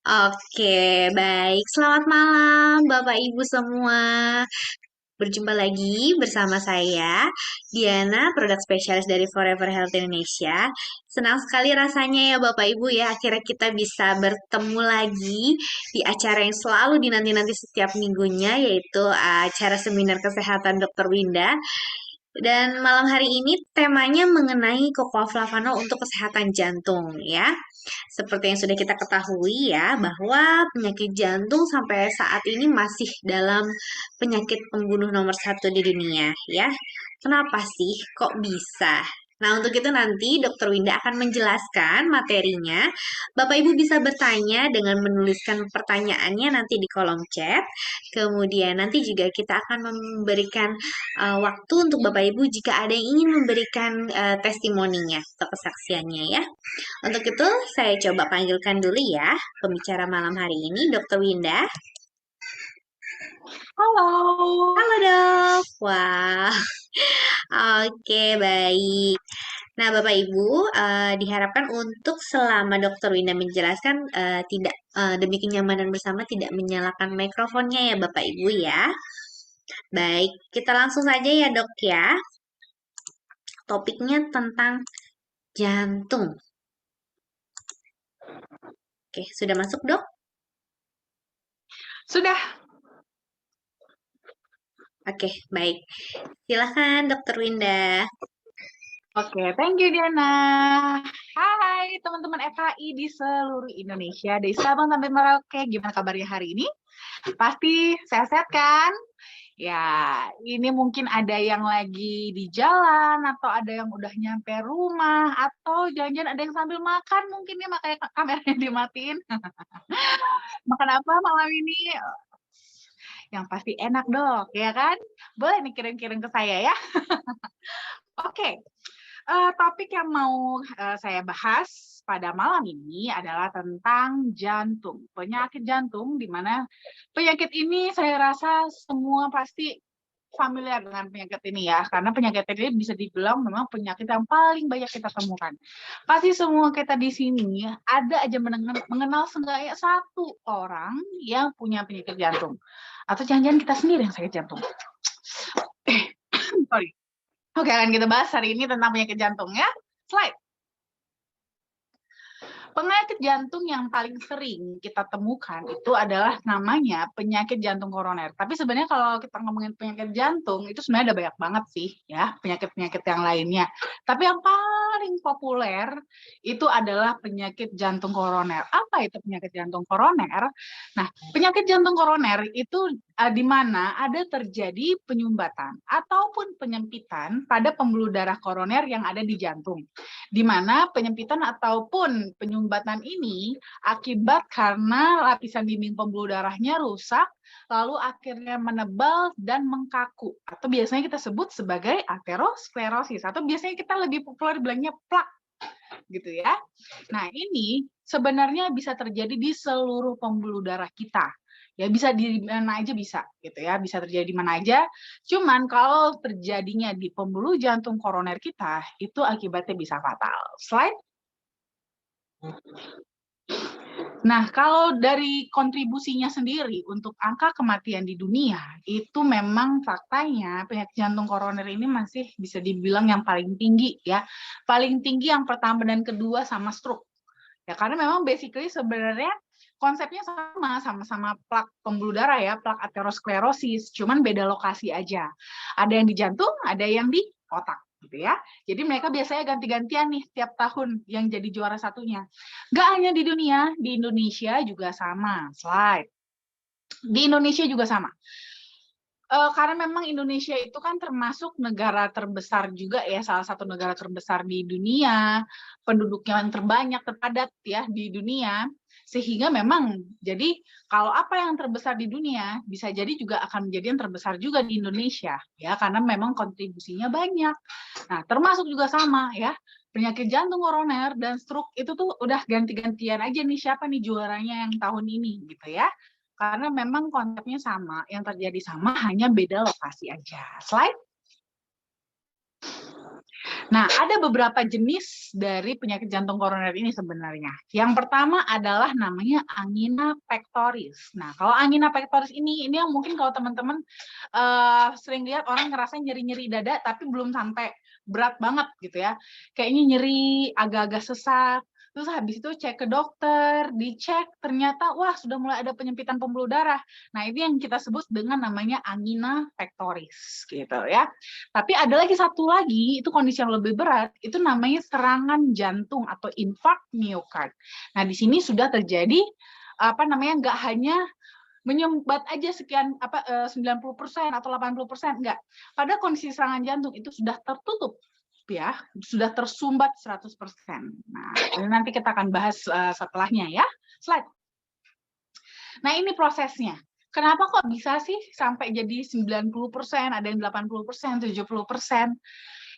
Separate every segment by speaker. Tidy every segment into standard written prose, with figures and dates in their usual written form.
Speaker 1: Oke, baik. Selamat malam, Bapak Ibu semua. Berjumpa lagi bersama saya, Diana, produk spesialis dari Forever Health Indonesia. Senang sekali rasanya ya Bapak Ibu ya, akhirnya kita bisa bertemu lagi di acara yang selalu dinanti-nanti setiap minggunya, yaitu acara seminar kesehatan Dr. Winda. Dan malam hari ini temanya mengenai Cocoa Flavano untuk kesehatan jantung ya. Seperti yang sudah kita ketahui ya, bahwa penyakit jantung sampai saat ini masih dalam penyakit pembunuh nomor satu di dunia ya. Kenapa sih kok bisa? Nah, untuk itu nanti Dokter Winda akan menjelaskan materinya. Bapak Ibu bisa bertanya dengan menuliskan pertanyaannya nanti di kolom chat. Kemudian nanti juga kita akan memberikan waktu untuk Bapak Ibu jika ada yang ingin memberikan testimoninya atau kesaksiannya ya. Untuk itu, saya coba panggilkan dulu ya pembicara malam hari ini, Dokter Winda.
Speaker 2: Halo.
Speaker 1: Halo dok. Wah, oke baik. Nah, Bapak Ibu, diharapkan untuk selama Dokter Winda menjelaskan tidak demi kenyamanan bersama tidak menyalakan mikrofonnya ya Bapak Ibu ya. Baik, kita langsung saja ya dok ya. Topiknya tentang jantung. Oke, sudah masuk dok?
Speaker 2: Sudah.
Speaker 1: Oke, baik. Silakan Dokter Winda.
Speaker 2: Oke, thank you Diana. Hai teman-teman FHI di seluruh Indonesia, dari Sabang sampai Merauke. Gimana kabarnya hari ini? Pasti sehat-sehat kan? Ya, ini mungkin ada yang lagi di jalan, atau ada yang udah nyampe rumah, atau jangan-jangan ada yang sambil makan, mungkin ya makanya kameranya dimatiin. Makan apa malam ini? Yang pasti enak dok, ya kan? Boleh nih kirim-kirim ke saya ya. Oke, topik yang mau saya bahas pada malam ini adalah tentang jantung. Penyakit jantung, di mana penyakit ini saya rasa semua pasti familiar dengan penyakit ini ya, karena penyakit ini bisa dibilang memang penyakit yang paling banyak kita temukan. Pasti semua kita di sini ada aja mengenal seenggaknya satu orang yang punya penyakit jantung. Atau jangan-jangan kita sendiri yang sakit jantung. Sorry. Oke, akan kita bahas hari ini tentang penyakit jantung ya. Slide. Penyakit jantung yang paling sering kita temukan itu adalah namanya penyakit jantung koroner. Tapi sebenarnya kalau kita ngomongin penyakit jantung, itu sebenarnya ada banyak banget sih ya, penyakit-penyakit yang lainnya. Tapi yang paling populer itu adalah penyakit jantung koroner. Apa itu penyakit jantung koroner? Nah, penyakit jantung koroner itu di mana ada terjadi penyumbatan ataupun penyempitan pada pembuluh darah koroner yang ada di jantung, di mana penyempitan ataupun penyumbatan ini akibat karena lapisan dinding pembuluh darahnya rusak, lalu akhirnya menebal dan mengkaku, atau biasanya kita sebut sebagai aterosklerosis, atau biasanya kita lebih populer bilangnya plak, gitu ya. Nah, ini sebenarnya bisa terjadi di seluruh pembuluh darah kita. Ya, bisa di mana aja bisa, gitu ya. Bisa terjadi di mana aja. Cuman kalau terjadinya di pembuluh jantung koroner kita, itu akibatnya bisa fatal. Slide. Nah, kalau dari kontribusinya sendiri untuk angka kematian di dunia, itu memang faktanya penyakit jantung koroner ini masih bisa dibilang yang paling tinggi ya. Paling tinggi yang pertama dan kedua sama stroke. Ya, karena memang basically sebenarnya konsepnya sama-sama plak pembuluh darah ya, plak aterosklerosis, cuman beda lokasi aja. Ada yang di jantung, ada yang di otak gitu ya. Jadi mereka biasanya ganti-gantian nih tiap tahun yang jadi juara satunya. Nggak hanya di dunia, di Indonesia juga sama. Slide. Di Indonesia juga sama. Karena memang Indonesia itu kan termasuk negara terbesar juga ya, salah satu negara terbesar di dunia, penduduknya yang terbanyak, terpadat ya di dunia, sehingga memang jadi kalau apa yang terbesar di dunia bisa jadi juga akan menjadi yang terbesar juga di Indonesia ya, karena memang kontribusinya banyak. Nah, termasuk juga sama ya, penyakit jantung koroner dan stroke itu tuh udah ganti-gantian aja nih siapa nih juaranya yang tahun ini gitu ya. Karena memang konsepnya sama, yang terjadi sama, hanya beda lokasi aja. Slide. Nah, ada beberapa jenis dari penyakit jantung koroner ini sebenarnya. Yang pertama adalah namanya angina pectoris. Nah, kalau angina pectoris ini yang mungkin kalau teman-teman sering lihat orang ngerasa nyeri-nyeri dada, tapi belum sampai berat banget gitu ya. Kayaknya nyeri, agak-agak sesak. Terus habis itu cek ke dokter, dicek, ternyata wah sudah mulai ada penyempitan pembuluh darah. Nah, ini yang kita sebut dengan namanya angina pectoris gitu ya. Tapi ada lagi satu lagi, itu kondisi yang lebih berat, itu namanya serangan jantung atau infark miokard. Nah, di sini sudah terjadi nggak hanya menyumbat aja sekian 90% atau 80%, enggak. Pada kondisi serangan jantung itu sudah tertutup ya, sudah tersumbat 100%. Nah, ini nanti kita akan bahas setelahnya ya. Slide. Nah, ini prosesnya. Kenapa kok bisa sih sampai jadi 90%, ada yang 80%, 70%?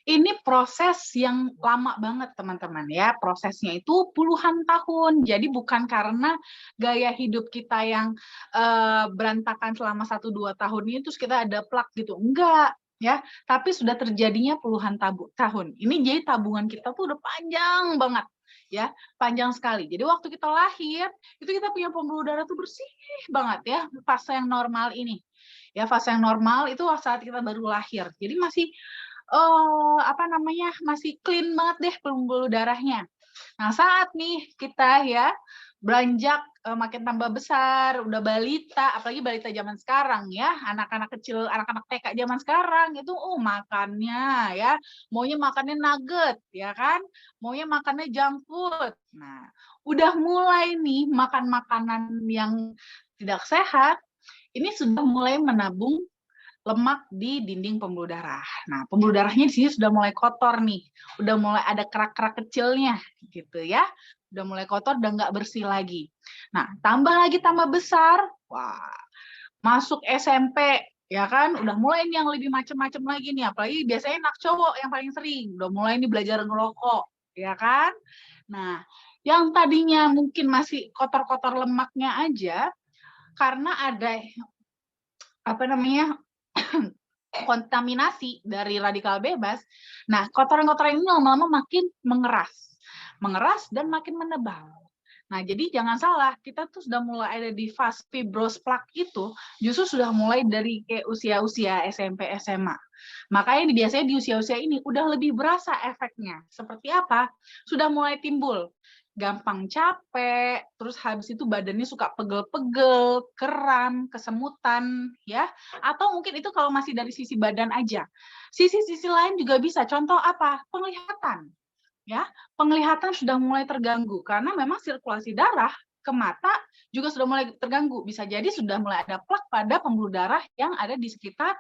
Speaker 2: Ini proses yang lama banget, teman-teman ya. Prosesnya itu puluhan tahun. Jadi bukan karena gaya hidup kita yang berantakan selama 1-2 tahun ini terus kita ada plak gitu. Enggak, ya. Tapi sudah terjadinya puluhan tahun. Ini jadi tabungan kita tuh udah panjang banget. Ya, panjang sekali. Jadi waktu kita lahir, itu kita punya pembuluh darah tuh bersih banget ya, fase yang normal ini. Ya, fase yang normal itu saat kita baru lahir. Jadi masih masih clean banget deh pembuluh darahnya. Nah, saat nih kita ya beranjak makin tambah besar, udah balita, apalagi balita zaman sekarang ya, anak-anak kecil, anak-anak TK zaman sekarang itu makannya ya, maunya makannya nugget ya kan, maunya makannya junk food. Nah, udah mulai nih makan makanan yang tidak sehat, ini sudah mulai menabung lemak di dinding pembuluh darah. Nah, pembuluh darahnya di sini sudah mulai kotor nih, udah mulai ada kerak-kerak kecilnya, gitu ya. Udah mulai kotor, udah nggak bersih lagi. Nah, tambah besar, wah, masuk SMP, ya kan, udah mulai nih yang lebih macem-macem lagi nih, apalagi biasanya anak cowok yang paling sering, udah mulai nih belajar ngerokok, ya kan. Nah, yang tadinya mungkin masih kotor-kotor lemaknya aja, karena ada kontaminasi dari radikal bebas. Nah, kotoran-kotoran ini lama-lama makin mengeras dan makin menebal. Nah, jadi jangan salah, kita tuh sudah mulai ada di fase fibros plak itu, justru sudah mulai dari kayak usia-usia SMP, SMA. Makanya biasanya di usia-usia ini udah lebih berasa efeknya. Seperti apa? Sudah mulai timbul gampang capek, terus habis itu badannya suka pegel-pegel, kram, kesemutan, ya. Atau mungkin itu kalau masih dari sisi badan aja. Sisi-sisi lain juga bisa. Contoh apa? Penglihatan. Ya, penglihatan sudah mulai terganggu karena memang sirkulasi darah ke mata juga sudah mulai terganggu. Bisa jadi sudah mulai ada plak pada pembuluh darah yang ada di sekitar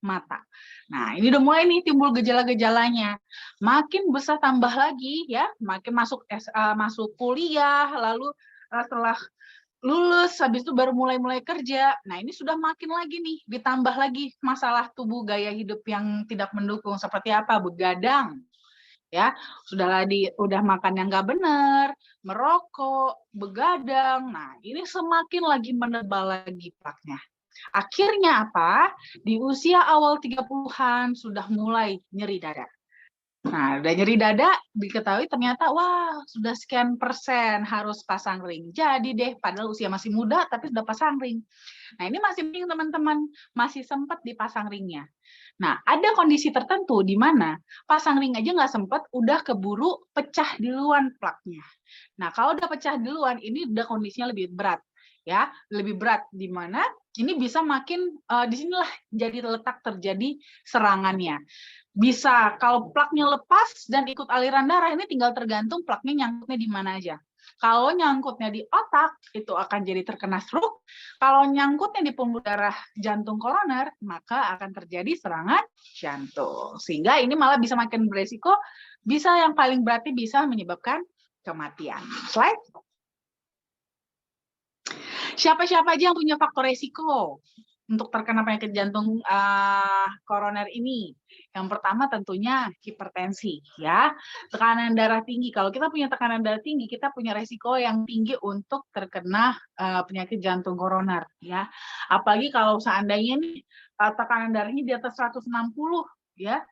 Speaker 2: mata. Nah, ini udah mulai nih timbul gejala-gejalanya. Makin besar tambah lagi ya, makin masuk kuliah, lalu setelah lulus, habis itu baru mulai kerja. Nah, ini sudah makin lagi nih, ditambah lagi masalah tubuh gaya hidup yang tidak mendukung. Seperti apa? Begadang, ya udah makan yang nggak benar, merokok, begadang. Nah, ini semakin lagi menebal lagi plaknya. Akhirnya apa? Di usia awal 30-an sudah mulai nyeri dada. Nah, udah nyeri dada, diketahui ternyata, wah, sudah sekian persen harus pasang ring. Jadi deh, padahal usia masih muda, tapi sudah pasang ring. Nah, ini masih penting teman-teman, masih sempat dipasang ringnya. Nah, ada kondisi tertentu di mana pasang ring aja nggak sempat, udah keburu pecah duluan plaknya. Nah, kalau udah pecah duluan, ini udah kondisinya lebih berat. Ya, lebih berat di mana ini bisa makin disinilah jadi letak terjadi serangannya. Bisa kalau plaknya lepas dan ikut aliran darah, ini tinggal tergantung plaknya nyangkutnya di mana aja. Kalau nyangkutnya di otak, itu akan jadi terkena stroke. Kalau nyangkutnya di pembuluh darah jantung koroner, maka akan terjadi serangan jantung. Sehingga ini malah bisa makin beresiko, bisa yang paling berarti bisa menyebabkan kematian. Slide. Siapa-siapa aja yang punya faktor resiko untuk terkena penyakit jantung koroner ini? Yang pertama tentunya hipertensi, ya, tekanan darah tinggi. Kalau kita punya tekanan darah tinggi, kita punya resiko yang tinggi untuk terkena penyakit jantung koroner, ya. Apalagi kalau seandainya nih tekanan darahnya di atas 160, ya,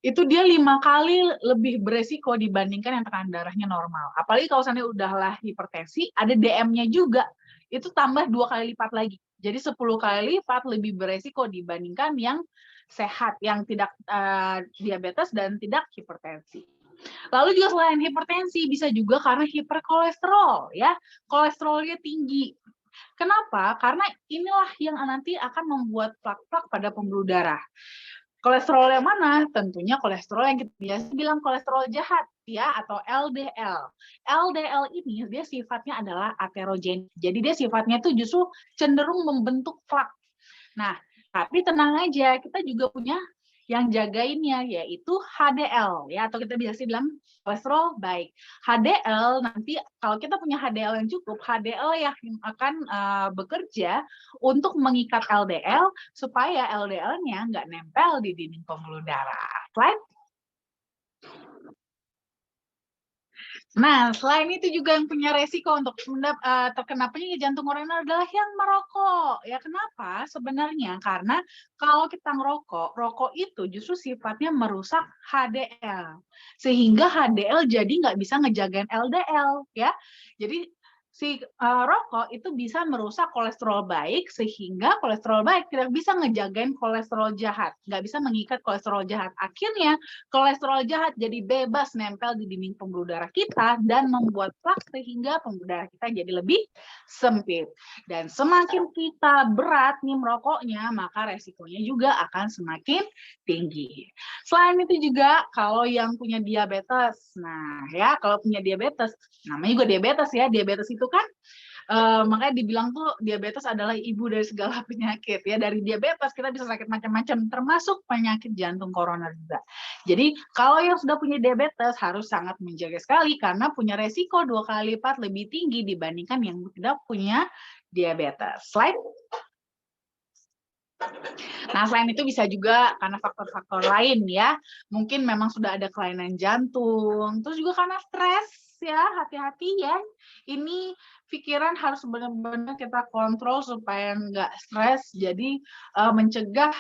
Speaker 2: itu dia 5 kali lebih beresiko dibandingkan yang tekanan darahnya normal. Apalagi kalau misalnya udahlah hipertensi, ada DM-nya juga, itu tambah 2 kali lipat lagi. Jadi 10 kali lipat lebih beresiko dibandingkan yang sehat, yang tidak diabetes dan tidak hipertensi. Lalu juga selain hipertensi, bisa juga karena hiperkolesterol, ya, kolesterolnya tinggi. Kenapa? Karena inilah yang nanti akan membuat plak-plak pada pembuluh darah. Kolesterol yang mana? Tentunya kolesterol yang kita biasa bilang kolesterol jahat, ya, atau LDL. LDL ini dia sifatnya adalah aterogenik. Jadi dia sifatnya itu justru cenderung membentuk plak. Nah, tapi tenang aja, kita juga punya yang jagainnya, yaitu HDL, ya, atau kita biasa bilang kolesterol baik. HDL nanti kalau kita punya HDL yang cukup, HDL yang akan bekerja untuk mengikat LDL supaya LDL-nya nggak nempel di dinding pembuluh darah. Slide. Nah, selain itu juga yang punya resiko untuk terkena penyakit jantung koroner adalah yang merokok. Ya, kenapa? Sebenarnya karena kalau kita ngerokok, rokok itu justru sifatnya merusak HDL. Sehingga HDL jadi nggak bisa ngejagain LDL, ya. Jadi si rokok itu bisa merusak kolesterol baik, sehingga kolesterol baik tidak bisa ngejagain kolesterol jahat, nggak bisa mengikat kolesterol jahat. Akhirnya kolesterol jahat jadi bebas nempel di dinding pembuluh darah kita dan membuat plak sehingga pembuluh darah kita jadi lebih sempit. Dan semakin kita berat nih merokoknya, maka resikonya juga akan semakin tinggi. Selain itu juga kalau yang punya diabetes, nah ya kalau punya diabetes, namanya juga diabetes ya, diabetes itu kan makanya dibilang tuh diabetes adalah ibu dari segala penyakit ya. Dari diabetes kita bisa sakit macam-macam, termasuk penyakit jantung koroner juga. Jadi kalau yang sudah punya diabetes harus sangat menjaga sekali karena punya resiko 2 kali lipat lebih tinggi dibandingkan yang tidak punya diabetes. Slide. Nah, selain itu bisa juga karena faktor-faktor lain ya. Mungkin memang sudah ada kelainan jantung, terus juga karena stres ya, hati-hati ya. Ini pikiran harus benar-benar kita kontrol supaya nggak stres, jadi mencegah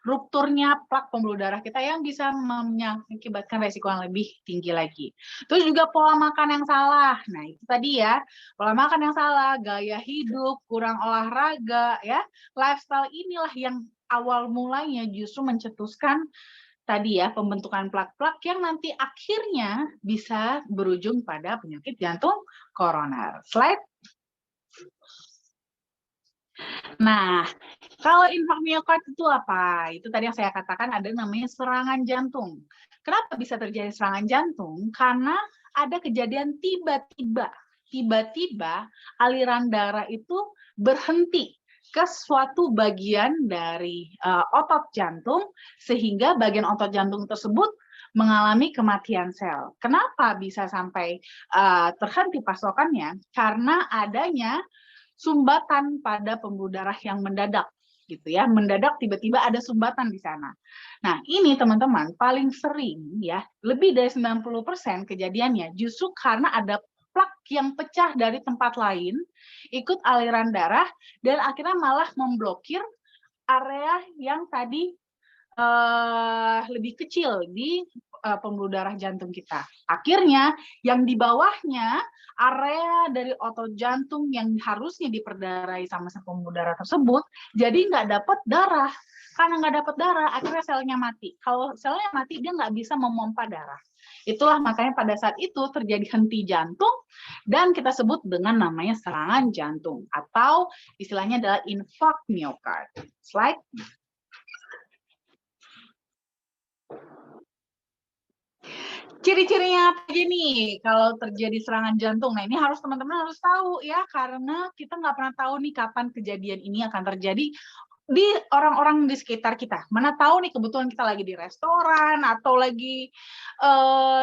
Speaker 2: rupturnya plak pembuluh darah kita yang bisa mengakibatkan resiko yang lebih tinggi lagi. Terus juga pola makan yang salah. Nah, itu tadi ya, pola makan yang salah, gaya hidup, kurang olahraga, ya. Lifestyle inilah yang awal mulanya justru mencetuskan tadi ya, pembentukan plak-plak yang nanti akhirnya bisa berujung pada penyakit jantung koroner. Slide. Nah, kalau infark miokard itu apa? Itu tadi yang saya katakan ada namanya serangan jantung. Kenapa bisa terjadi serangan jantung? Karena ada kejadian tiba-tiba. Tiba-tiba aliran darah itu berhenti ke suatu bagian dari otot jantung, sehingga bagian otot jantung tersebut mengalami kematian sel. Kenapa bisa sampai terhenti pasokannya? Karena adanya sumbatan pada pembuluh darah yang mendadak gitu ya, mendadak tiba-tiba ada sumbatan di sana. Nah, ini teman-teman paling sering ya, lebih dari 90% kejadiannya justru karena ada plak yang pecah dari tempat lain, ikut aliran darah dan akhirnya malah memblokir area yang tadi lebih kecil di pembuluh darah jantung kita. Akhirnya yang di bawahnya area dari otot jantung yang harusnya diperdarai sama pembuluh darah tersebut jadi nggak dapat darah. Karena nggak dapat darah, akhirnya selnya mati. Kalau selnya mati, dia nggak bisa memompa darah. Itulah makanya pada saat itu terjadi henti jantung dan kita sebut dengan namanya serangan jantung atau istilahnya adalah infark miokard. Slide. Ciri-cirinya apa aja nih kalau terjadi serangan jantung? Nah, ini harus teman-teman harus tahu ya, karena kita nggak pernah tahu nih kapan kejadian ini akan terjadi di orang-orang di sekitar kita. Mana tahu nih kebetulan kita lagi di restoran atau lagi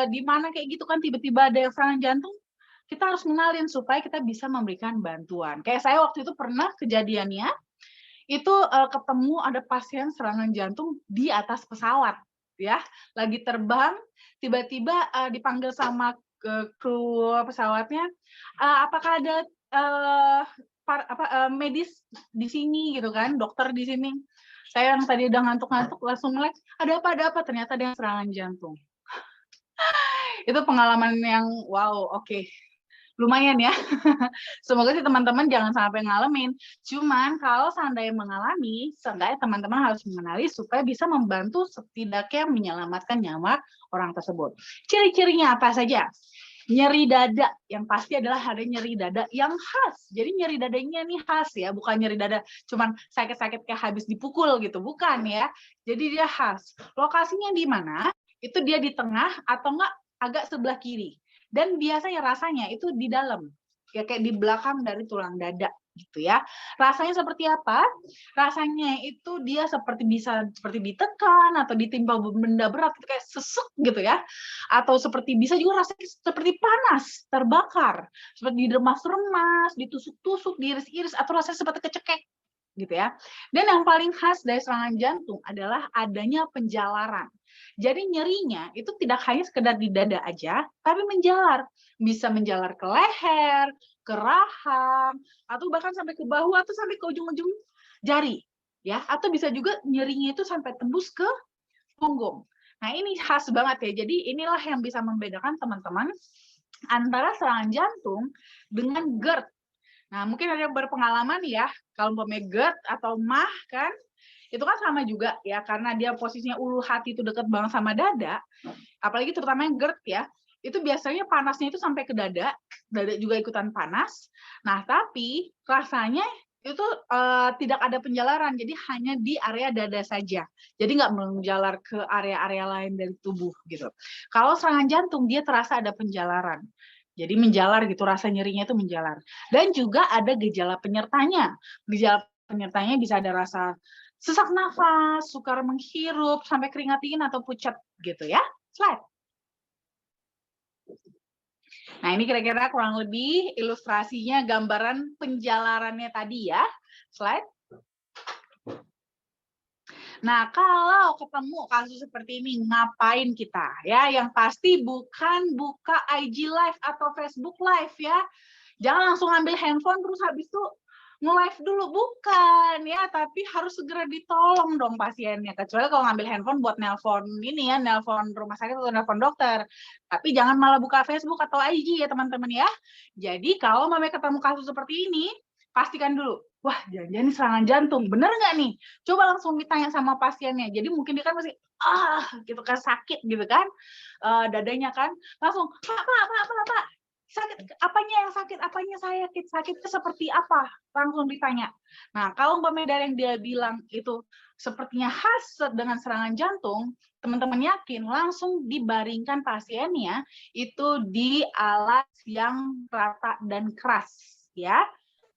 Speaker 2: di mana kayak gitu kan tiba-tiba ada serangan jantung, kita harus mengenalin supaya kita bisa memberikan bantuan. Kayak saya waktu itu pernah kejadiannya, itu ketemu ada pasien serangan jantung di atas pesawat ya, lagi terbang tiba-tiba dipanggil sama kru pesawatnya, apakah ada medis di sini gitu kan, dokter di sini. Saya yang tadi udah ngantuk-ngantuk langsung melek, ada apa, ternyata ada yang serangan jantung. Itu pengalaman yang wow, oke. Lumayan ya. Semoga sih teman-teman jangan sampai ngalamin. Cuman kalau seandainya mengalami, seenggaknya teman-teman harus mengenali supaya bisa membantu setidaknya menyelamatkan nyawa orang tersebut. Ciri-cirinya apa saja? Nyeri dada, yang pasti adalah ada nyeri dada yang khas. Jadi nyeri dadanya nih khas ya, bukan nyeri dada cuman sakit-sakit kayak habis dipukul gitu, bukan ya. Jadi dia khas. Lokasinya di mana? Itu dia di tengah atau enggak agak sebelah kiri. Dan biasanya rasanya itu di dalam, ya kayak di belakang dari tulang dada gitu ya. Rasanya seperti apa? Rasanya itu dia seperti ditekan atau ditimpa benda berat gitu, kayak sesek gitu ya. Atau seperti bisa juga rasanya seperti panas, terbakar, seperti diremas-remas, ditusuk-tusuk, diiris-iris, atau rasanya seperti kecekek gitu ya. Dan yang paling khas dari serangan jantung adalah adanya penjalaran. Jadi nyerinya itu tidak hanya sekedar di dada aja, tapi menjalar. Bisa menjalar ke leher, ke rahang, atau bahkan sampai ke bahu atau sampai ke ujung-ujung jari, ya. Atau bisa juga nyerinya itu sampai tembus ke punggung. Nah, ini khas banget ya. Jadi inilah yang bisa membedakan teman-teman antara serangan jantung dengan GERD. Nah, mungkin ada yang berpengalaman ya, kalau umpamanya GERD atau MAH kan, itu kan sama juga ya, karena dia posisinya ulu hati itu dekat banget sama dada, apalagi terutama yang GERD ya, itu biasanya panasnya itu sampai ke dada, dada juga ikutan panas. Nah, tapi rasanya itu tidak ada penjalaran, jadi hanya di area dada saja. Jadi nggak menjalar ke area-area lain dari tubuh gitu. Kalau serangan jantung dia terasa ada penjalaran. Jadi menjalar gitu, rasa nyerinya itu menjalar. Dan juga ada gejala penyertanya. Gejala penyertanya bisa ada rasa sesak nafas, sukar menghirup, sampai keringat dingin atau pucat gitu ya. Slide. Nah, ini kira-kira kurang lebih ilustrasinya, gambaran penjalarannya tadi ya. Slide. Nah, kalau ketemu kasus seperti ini, ngapain kita? Ya, yang pasti bukan buka IG Live atau Facebook Live ya. Jangan langsung ambil handphone terus habis itu nge-live dulu, bukan ya, tapi harus segera ditolong dong pasiennya. Kecuali kalau ngambil handphone buat nelpon ini ya, nelpon rumah sakit atau nelpon dokter. Tapi jangan malah buka Facebook atau IG ya teman-teman ya. Jadi kalau mamanya ketemu kasus seperti ini, pastikan dulu, wah jangan-jangan serangan jantung, bener nggak nih? Coba langsung ditanya sama pasiennya. Jadi mungkin dia kan masih gitu kan, sakit gitu kan, dadanya kan, langsung pak, sakit apanya yang sakit, apanya saya sakitnya seperti apa, langsung ditanya. Nah kalau umpamanya dari yang dia bilang itu sepertinya khas dengan serangan jantung, teman-teman yakin langsung dibaringkan pasiennya itu di alas yang rata dan keras ya,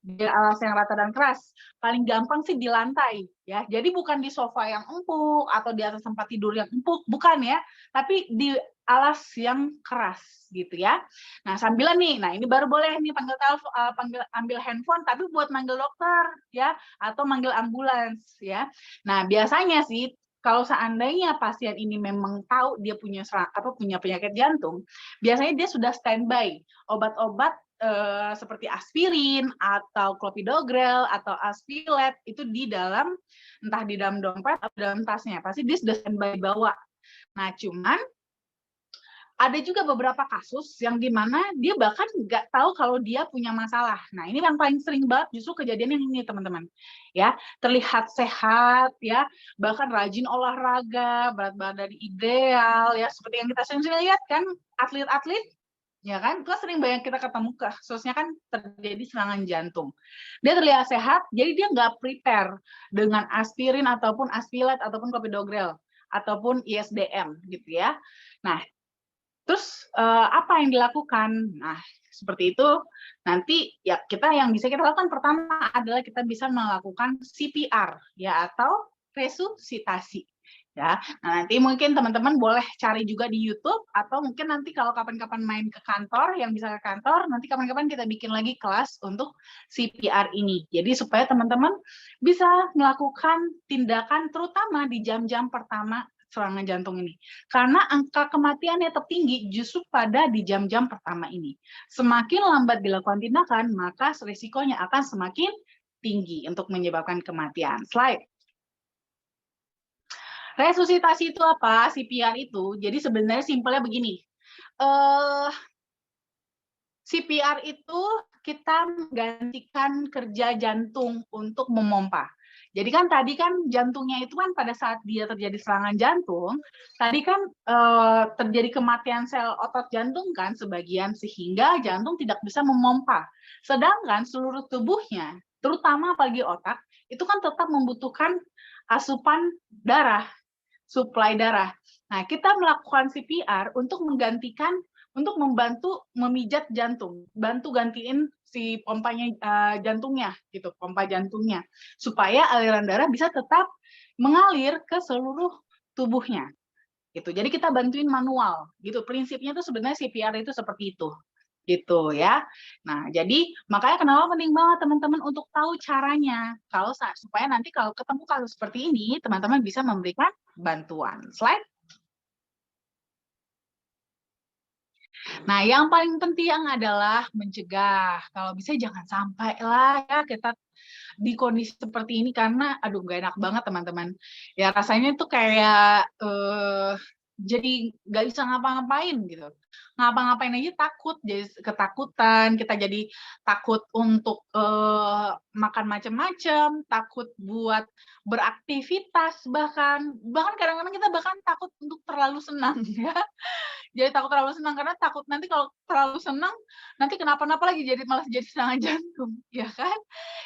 Speaker 2: di alas yang rata dan keras. Paling gampang sih di lantai ya. Jadi bukan di sofa yang empuk atau di atas tempat tidur yang empuk, bukan ya, tapi di alas yang keras gitu ya. Nah, sambilan nih, nah ini baru boleh nih panggil ambil handphone tapi buat manggil dokter ya atau manggil ambulans ya. Nah, biasanya sih kalau seandainya pasien ini memang tahu dia punya penyakit jantung, biasanya dia sudah standby obat-obat seperti aspirin atau clopidogrel atau aspilet itu di dalam, entah di dalam dompet atau dalam tasnya, pasti dia sudah standby bawa. Nah, cuman ada juga beberapa kasus yang dimana dia bahkan nggak tahu kalau dia punya masalah. Nah, ini yang paling sering banget justru kejadian yang ini, teman-teman. Ya, terlihat sehat, ya, bahkan rajin olahraga, berat badan ideal, ya, seperti yang kita sering lihat kan, atlet-atlet, ya kan, itu sering banyak kita ketemu kasusnya kan terjadi serangan jantung. Dia terlihat sehat, jadi dia nggak prepare dengan aspirin ataupun aspilet ataupun clopidogrel ataupun ISDM gitu ya. Nah, terus apa yang dilakukan? Nah, seperti itu. Nanti ya yang bisa kita lakukan pertama adalah kita bisa melakukan CPR ya atau resusitasi. Ya, nah nanti mungkin teman-teman boleh cari juga di YouTube atau mungkin nanti kalau kapan-kapan main ke kantor, yang bisa ke kantor, nanti kapan-kapan kita bikin lagi kelas untuk CPR ini. Jadi supaya teman-teman bisa melakukan tindakan terutama di jam-jam pertama serangan jantung ini. Karena angka kematiannya tertinggi justru pada di jam-jam pertama ini. Semakin lambat dilakukan tindakan, maka risikonya akan semakin tinggi untuk menyebabkan kematian. Slide. Resusitasi itu apa? CPR itu, jadi sebenarnya simpelnya begini. CPR itu kita menggantikan kerja jantung untuk memompa. Jadi kan tadi kan jantungnya itu kan pada saat dia terjadi serangan jantung, tadi kan terjadi kematian sel otot jantung kan sebagian sehingga jantung tidak bisa memompa. Sedangkan seluruh tubuhnya, terutama apalagi otak, itu kan tetap membutuhkan asupan darah, suplai darah. Nah, kita melakukan CPR untuk menggantikan, untuk membantu memijat jantung, bantu gantiin si pompanya jantungnya, gitu, pompa jantungnya, supaya aliran darah bisa tetap mengalir ke seluruh tubuhnya, gitu. Jadi kita bantuin manual, gitu. Prinsipnya itu sebenarnya CPR itu seperti itu, gitu ya. Nah, jadi makanya kenapa penting banget teman-teman untuk tahu caranya, kalau supaya nanti kalau ketemu kasus seperti ini, teman-teman bisa memberikan bantuan. Slide. Nah, yang paling penting adalah mencegah. Kalau bisa jangan sampai lah ya kita di kondisi seperti ini karena aduh gak enak banget teman-teman. Ya rasanya tuh kayak jadi gak bisa ngapa-ngapain gitu. Ngapa-ngapain aja takut, jadi ketakutan, kita jadi takut untuk makan macam-macam, takut buat beraktivitas bahkan kadang-kadang kita bahkan takut untuk terlalu senang ya. Jadi takut terlalu senang karena takut nanti kalau terlalu senang nanti kenapa-napa lagi jadi malah jadi serangan jantung, ya kan?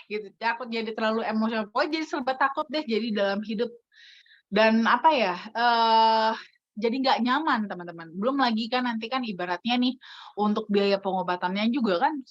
Speaker 2: Gitu. Takut jadi terlalu emosional. Pokoknya jadi serba takut deh jadi dalam hidup dan apa ya? Jadi nggak nyaman teman-teman. Belum lagi kan nanti kan ibaratnya nih untuk biaya pengobatannya juga kan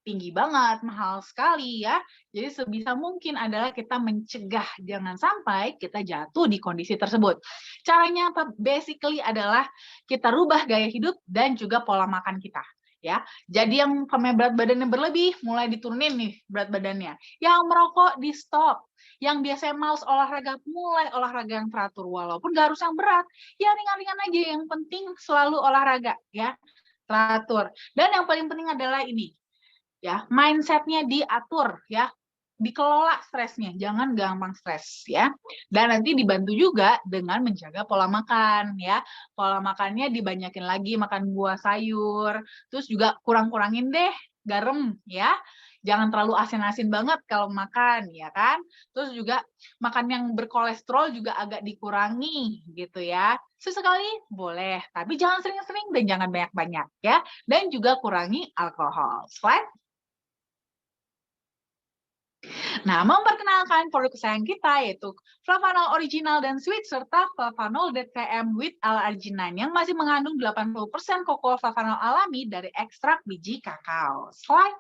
Speaker 2: tinggi banget, mahal sekali ya. Jadi sebisa mungkin adalah kita mencegah jangan sampai kita jatuh di kondisi tersebut. Caranya apa? Basically adalah kita rubah gaya hidup dan juga pola makan kita. Ya, jadi yang berat badannya berlebih mulai diturunin nih berat badannya. Yang merokok di stop. Yang biasanya males olahraga mulai olahraga yang teratur walaupun gak harus yang berat. Ya ringan-ringan aja, yang penting selalu olahraga ya, teratur. Dan yang paling penting adalah ini ya, mindsetnya diatur ya, dikelola stresnya, jangan gampang stres ya. Dan nanti dibantu juga dengan menjaga pola makan ya, pola makannya dibanyakin lagi, makan buah sayur, terus juga kurang-kurangin deh garam ya, jangan terlalu asin-asin banget kalau makan ya kan, terus juga makan yang berkolesterol juga agak dikurangi gitu ya, sesekali boleh tapi jangan sering-sering dan jangan banyak-banyak ya, dan juga kurangi alkohol. Slide. Nah, memperkenalkan produk kesayangan kita yaitu flavanol original dan sweet serta flavanol DTM with L-arginine yang masih mengandung 80% koko flavanol alami dari ekstrak biji kakao. Slide.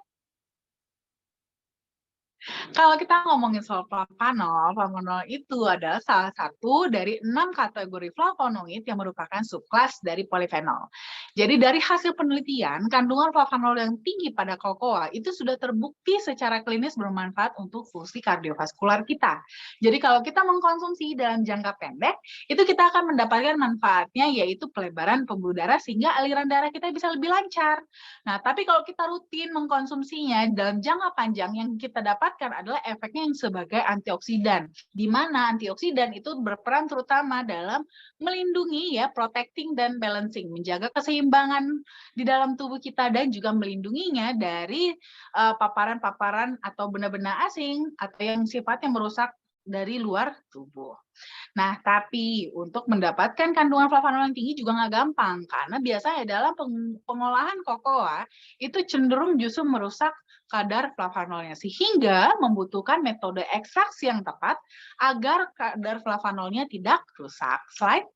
Speaker 2: Kalau kita ngomongin soal flavanol, flavanol itu adalah salah satu dari 6 kategori flavonoid yang merupakan subkelas dari polifenol. Jadi dari hasil penelitian, kandungan flavanol yang tinggi pada kokoa itu sudah terbukti secara klinis bermanfaat untuk fungsi kardiovaskular kita. Jadi kalau kita mengkonsumsi dalam jangka pendek, itu kita akan mendapatkan manfaatnya yaitu pelebaran pembuluh darah sehingga aliran darah kita bisa lebih lancar. Nah, tapi kalau kita rutin mengkonsumsinya dalam jangka panjang yang kita dapatkan adalah efeknya yang sebagai antioksidan, di mana antioksidan itu berperan terutama dalam melindungi ya, protecting dan balancing, menjaga keseimbangan di dalam tubuh kita dan juga melindunginya dari paparan-paparan atau benda-benda asing atau yang sifatnya merusak dari luar tubuh. Nah, tapi untuk mendapatkan kandungan flavanol yang tinggi juga nggak gampang, karena biasanya dalam pengolahan kokoa itu cenderung justru merusak kadar flavanolnya, sehingga membutuhkan metode ekstraksi yang tepat agar kadar flavanolnya tidak rusak. Slide.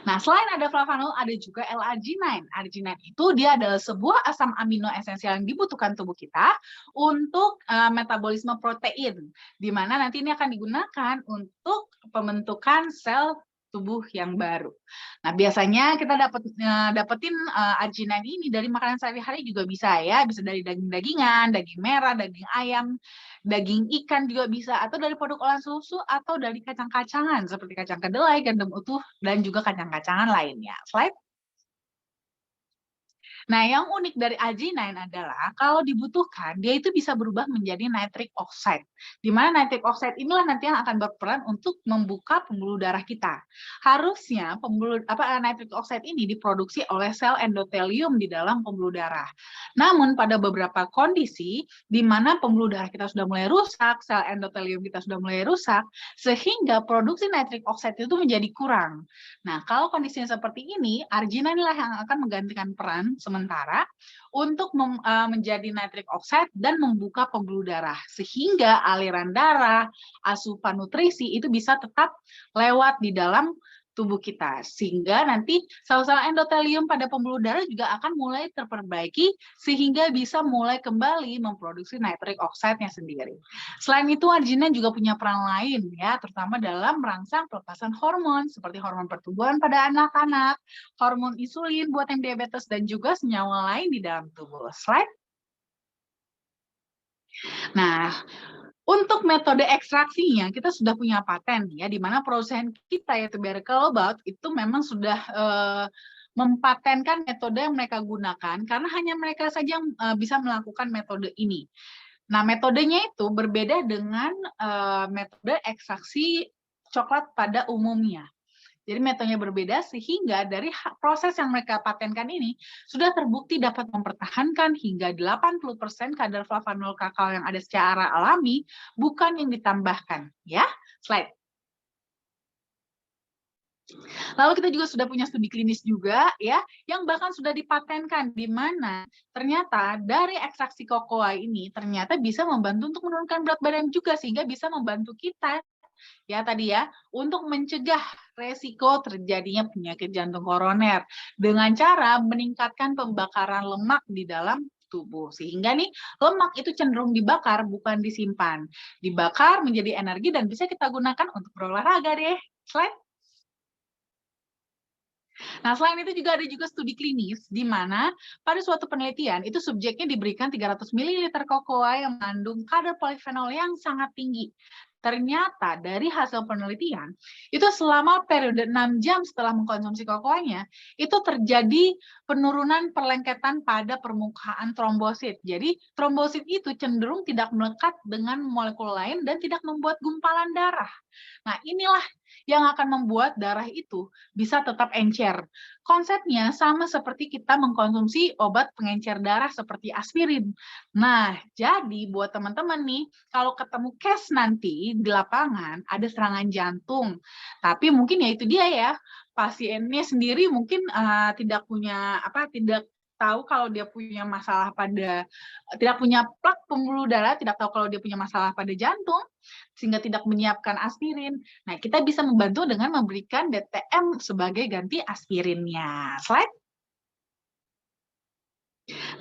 Speaker 2: Nah, selain ada flavanol, ada juga L-arginine. Arginine itu dia adalah sebuah asam amino esensial yang dibutuhkan tubuh kita untuk metabolisme protein, di mana nanti ini akan digunakan untuk pembentukan sel tubuh yang baru. Nah, biasanya kita dapetin arginine ini dari makanan sehari-hari juga bisa ya, bisa dari daging-dagingan, daging merah, daging ayam, daging ikan juga bisa, atau dari produk olahan susu, atau dari kacang-kacangan seperti kacang kedelai, gandum utuh, dan juga kacang-kacangan lainnya. Slide. Nah, yang unik dari arginine adalah kalau dibutuhkan, dia itu bisa berubah menjadi nitric oxide. Di mana nitric oxide inilah nanti yang akan berperan untuk membuka pembuluh darah kita. Harusnya nitric oxide ini diproduksi oleh sel endotelium di dalam pembuluh darah. Namun pada beberapa kondisi di mana pembuluh darah kita sudah mulai rusak, sel endotelium kita sudah mulai rusak, sehingga produksi nitric oxide itu menjadi kurang. Nah, kalau kondisinya seperti ini, arginine lah yang akan menggantikan peran sementara untuk menjadi nitric oxide dan membuka pembuluh darah sehingga aliran darah, asupan nutrisi itu bisa tetap lewat di dalam tubuh kita sehingga nanti sel-sel endotelium pada pembuluh darah juga akan mulai terperbaiki sehingga bisa mulai kembali memproduksi nitric oxide-nya sendiri. Selain itu, arginine juga punya peran lain ya, terutama dalam merangsang pelepasan hormon seperti hormon pertumbuhan pada anak-anak, hormon insulin buat yang diabetes dan juga senyawa lain di dalam tubuh. Slide. Nah, untuk metode ekstraksinya kita sudah punya paten ya, di mana produsen kita yaitu Barry Callebaut itu memang sudah mempatenkan metode yang mereka gunakan karena hanya mereka saja yang bisa melakukan metode ini. Nah, metodenya itu berbeda dengan metode ekstraksi coklat pada umumnya. Jadi metodenya berbeda sehingga dari proses yang mereka patenkan ini sudah terbukti dapat mempertahankan hingga 80% kadar flavanol kakao yang ada secara alami, bukan yang ditambahkan. Ya, slide. Lalu kita juga sudah punya studi klinis juga ya, yang bahkan sudah dipatenkan di mana ternyata dari ekstraksi kokoa ini ternyata bisa membantu untuk menurunkan berat badan juga sehingga bisa membantu kita ya tadi ya untuk mencegah resiko terjadinya penyakit jantung koroner dengan cara meningkatkan pembakaran lemak di dalam tubuh sehingga nih lemak itu cenderung dibakar bukan disimpan, dibakar menjadi energi dan bisa kita gunakan untuk berolahraga deh. Slide. Nah, selain itu juga ada juga studi klinis di mana pada suatu penelitian itu subjeknya diberikan 300 ml kokoa yang mengandung kadar polifenol yang sangat tinggi. Ternyata dari hasil penelitian, itu selama periode 6 jam setelah mengkonsumsi kokoanya, itu terjadi penurunan perlengketan pada permukaan trombosit. Jadi, trombosit itu cenderung tidak melekat dengan molekul lain dan tidak membuat gumpalan darah. Nah, inilah yang akan membuat darah itu bisa tetap encer. Konsepnya sama seperti kita mengkonsumsi obat pengencer darah seperti aspirin. Nah, jadi buat teman-teman nih, kalau ketemu case nanti di lapangan ada serangan jantung, tapi mungkin ya itu dia ya, pasiennya sendiri mungkin tidak punya tidak tahu kalau dia punya masalah pada tidak punya plak pembuluh darah, tidak tahu kalau dia punya masalah pada jantung, sehingga tidak menyiapkan aspirin. Nah, kita bisa membantu dengan memberikan DTM sebagai ganti aspirinnya. Slide.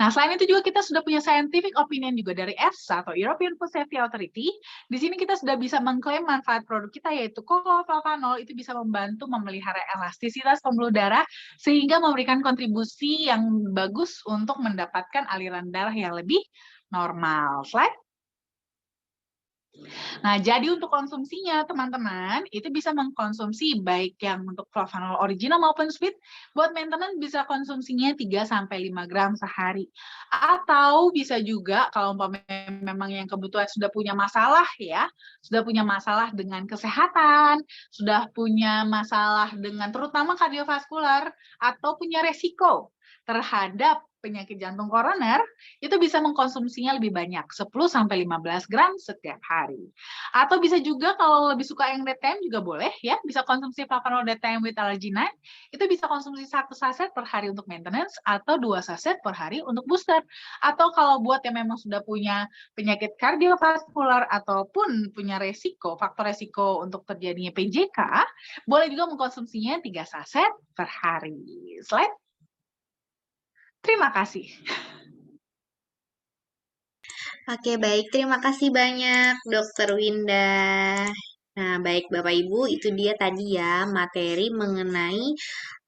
Speaker 2: Nah, selain itu juga kita sudah punya scientific opinion juga dari EFSA atau European Food Safety Authority. Di sini kita sudah bisa mengklaim manfaat produk kita yaitu flavanol itu bisa membantu memelihara elastisitas pembuluh darah sehingga memberikan kontribusi yang bagus untuk mendapatkan aliran darah yang lebih normal. Slide. Nah, jadi untuk konsumsinya, teman-teman, itu bisa mengkonsumsi baik yang untuk flavanol original maupun sweet, buat maintenance bisa konsumsinya 3-5 gram sehari. Atau bisa juga, kalau memang yang kebutuhan sudah punya masalah ya, sudah punya masalah dengan kesehatan, sudah punya masalah dengan terutama kardiovaskular, atau punya resiko terhadap penyakit jantung koroner, itu bisa mengkonsumsinya lebih banyak, 10-15 gram setiap hari. Atau bisa juga kalau lebih suka yang DTM juga boleh ya, bisa konsumsi flavanol DTM with arginine, itu bisa konsumsi 1 saset per hari untuk maintenance atau 2 saset per hari untuk booster. Atau kalau buat yang memang sudah punya penyakit kardiovaskular ataupun punya faktor resiko untuk terjadinya PJK, boleh juga mengkonsumsinya 3 saset per hari. Slide. Terima kasih.
Speaker 1: Oke, baik. Terima kasih banyak, Dokter Winda. Nah, baik Bapak Ibu, itu dia tadi ya materi mengenai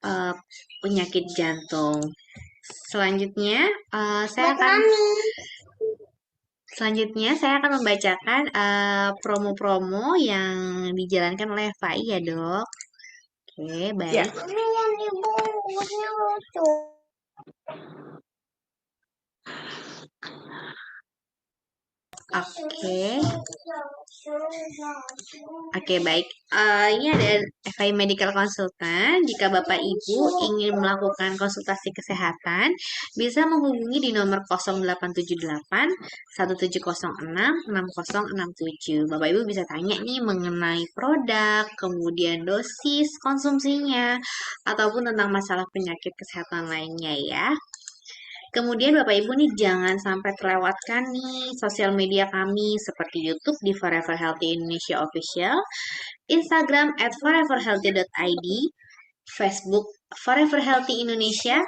Speaker 1: eh, penyakit jantung. Selanjutnya, saya akan membacakan promo-promo yang dijalankan oleh FAI ya, Dok. Oke, baik.
Speaker 2: Ya.
Speaker 1: Oke. Oke, baik. Ini ada FI Medical Consultant. Jika Bapak Ibu ingin melakukan konsultasi kesehatan, bisa menghubungi di nomor 0878 1706 6067. Bapak Ibu bisa tanya nih mengenai produk, kemudian dosis konsumsinya, ataupun tentang masalah penyakit kesehatan lainnya ya. Kemudian Bapak Ibu nih jangan sampai terlewatkan nih sosial media kami seperti YouTube di Forever Healthy Indonesia Official, Instagram @foreverhealthy.id, Facebook Forever Healthy Indonesia,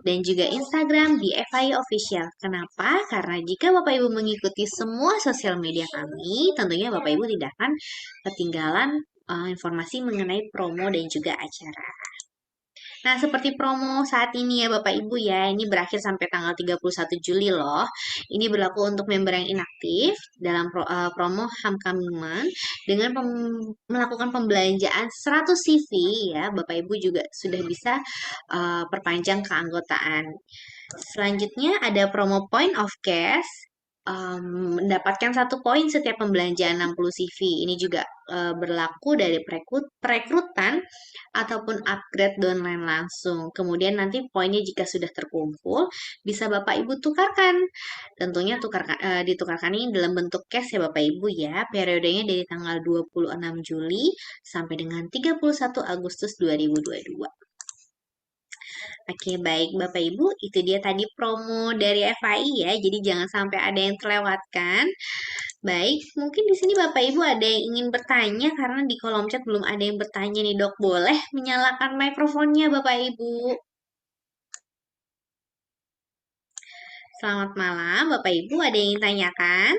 Speaker 1: dan juga Instagram di FI Official. Kenapa? Karena jika Bapak Ibu mengikuti semua sosial media kami, tentunya Bapak Ibu tidak akan ketinggalan informasi mengenai promo dan juga acara. Nah, seperti promo saat ini ya Bapak Ibu ya, ini berakhir sampai tanggal 31 Juli loh. Ini berlaku untuk member yang inaktif dalam promo Hamkaman dengan melakukan pembelanjaan 100 CV ya, Bapak Ibu juga sudah bisa perpanjang keanggotaan. Selanjutnya ada promo Point of Cash, mendapatkan 1 poin setiap pembelanjaan 60 CV. Ini juga berlaku dari perekrutan ataupun upgrade downline langsung. Kemudian nanti poinnya jika sudah terkumpul, bisa Bapak Ibu tukarkan. Tentunya ditukarkan ini dalam bentuk cash ya Bapak Ibu ya. Periodenya dari tanggal 26 Juli sampai dengan 31 Agustus 2022. Oke, baik Bapak Ibu, itu dia tadi promo dari FAI ya. Jadi jangan sampai ada yang terlewatkan. Baik, mungkin di sini Bapak Ibu ada yang ingin bertanya karena di kolom chat belum ada yang bertanya nih, Dok. Boleh menyalakan mikrofonnya Bapak Ibu. Selamat malam, Bapak Ibu. Ada yang ingin tanyakan?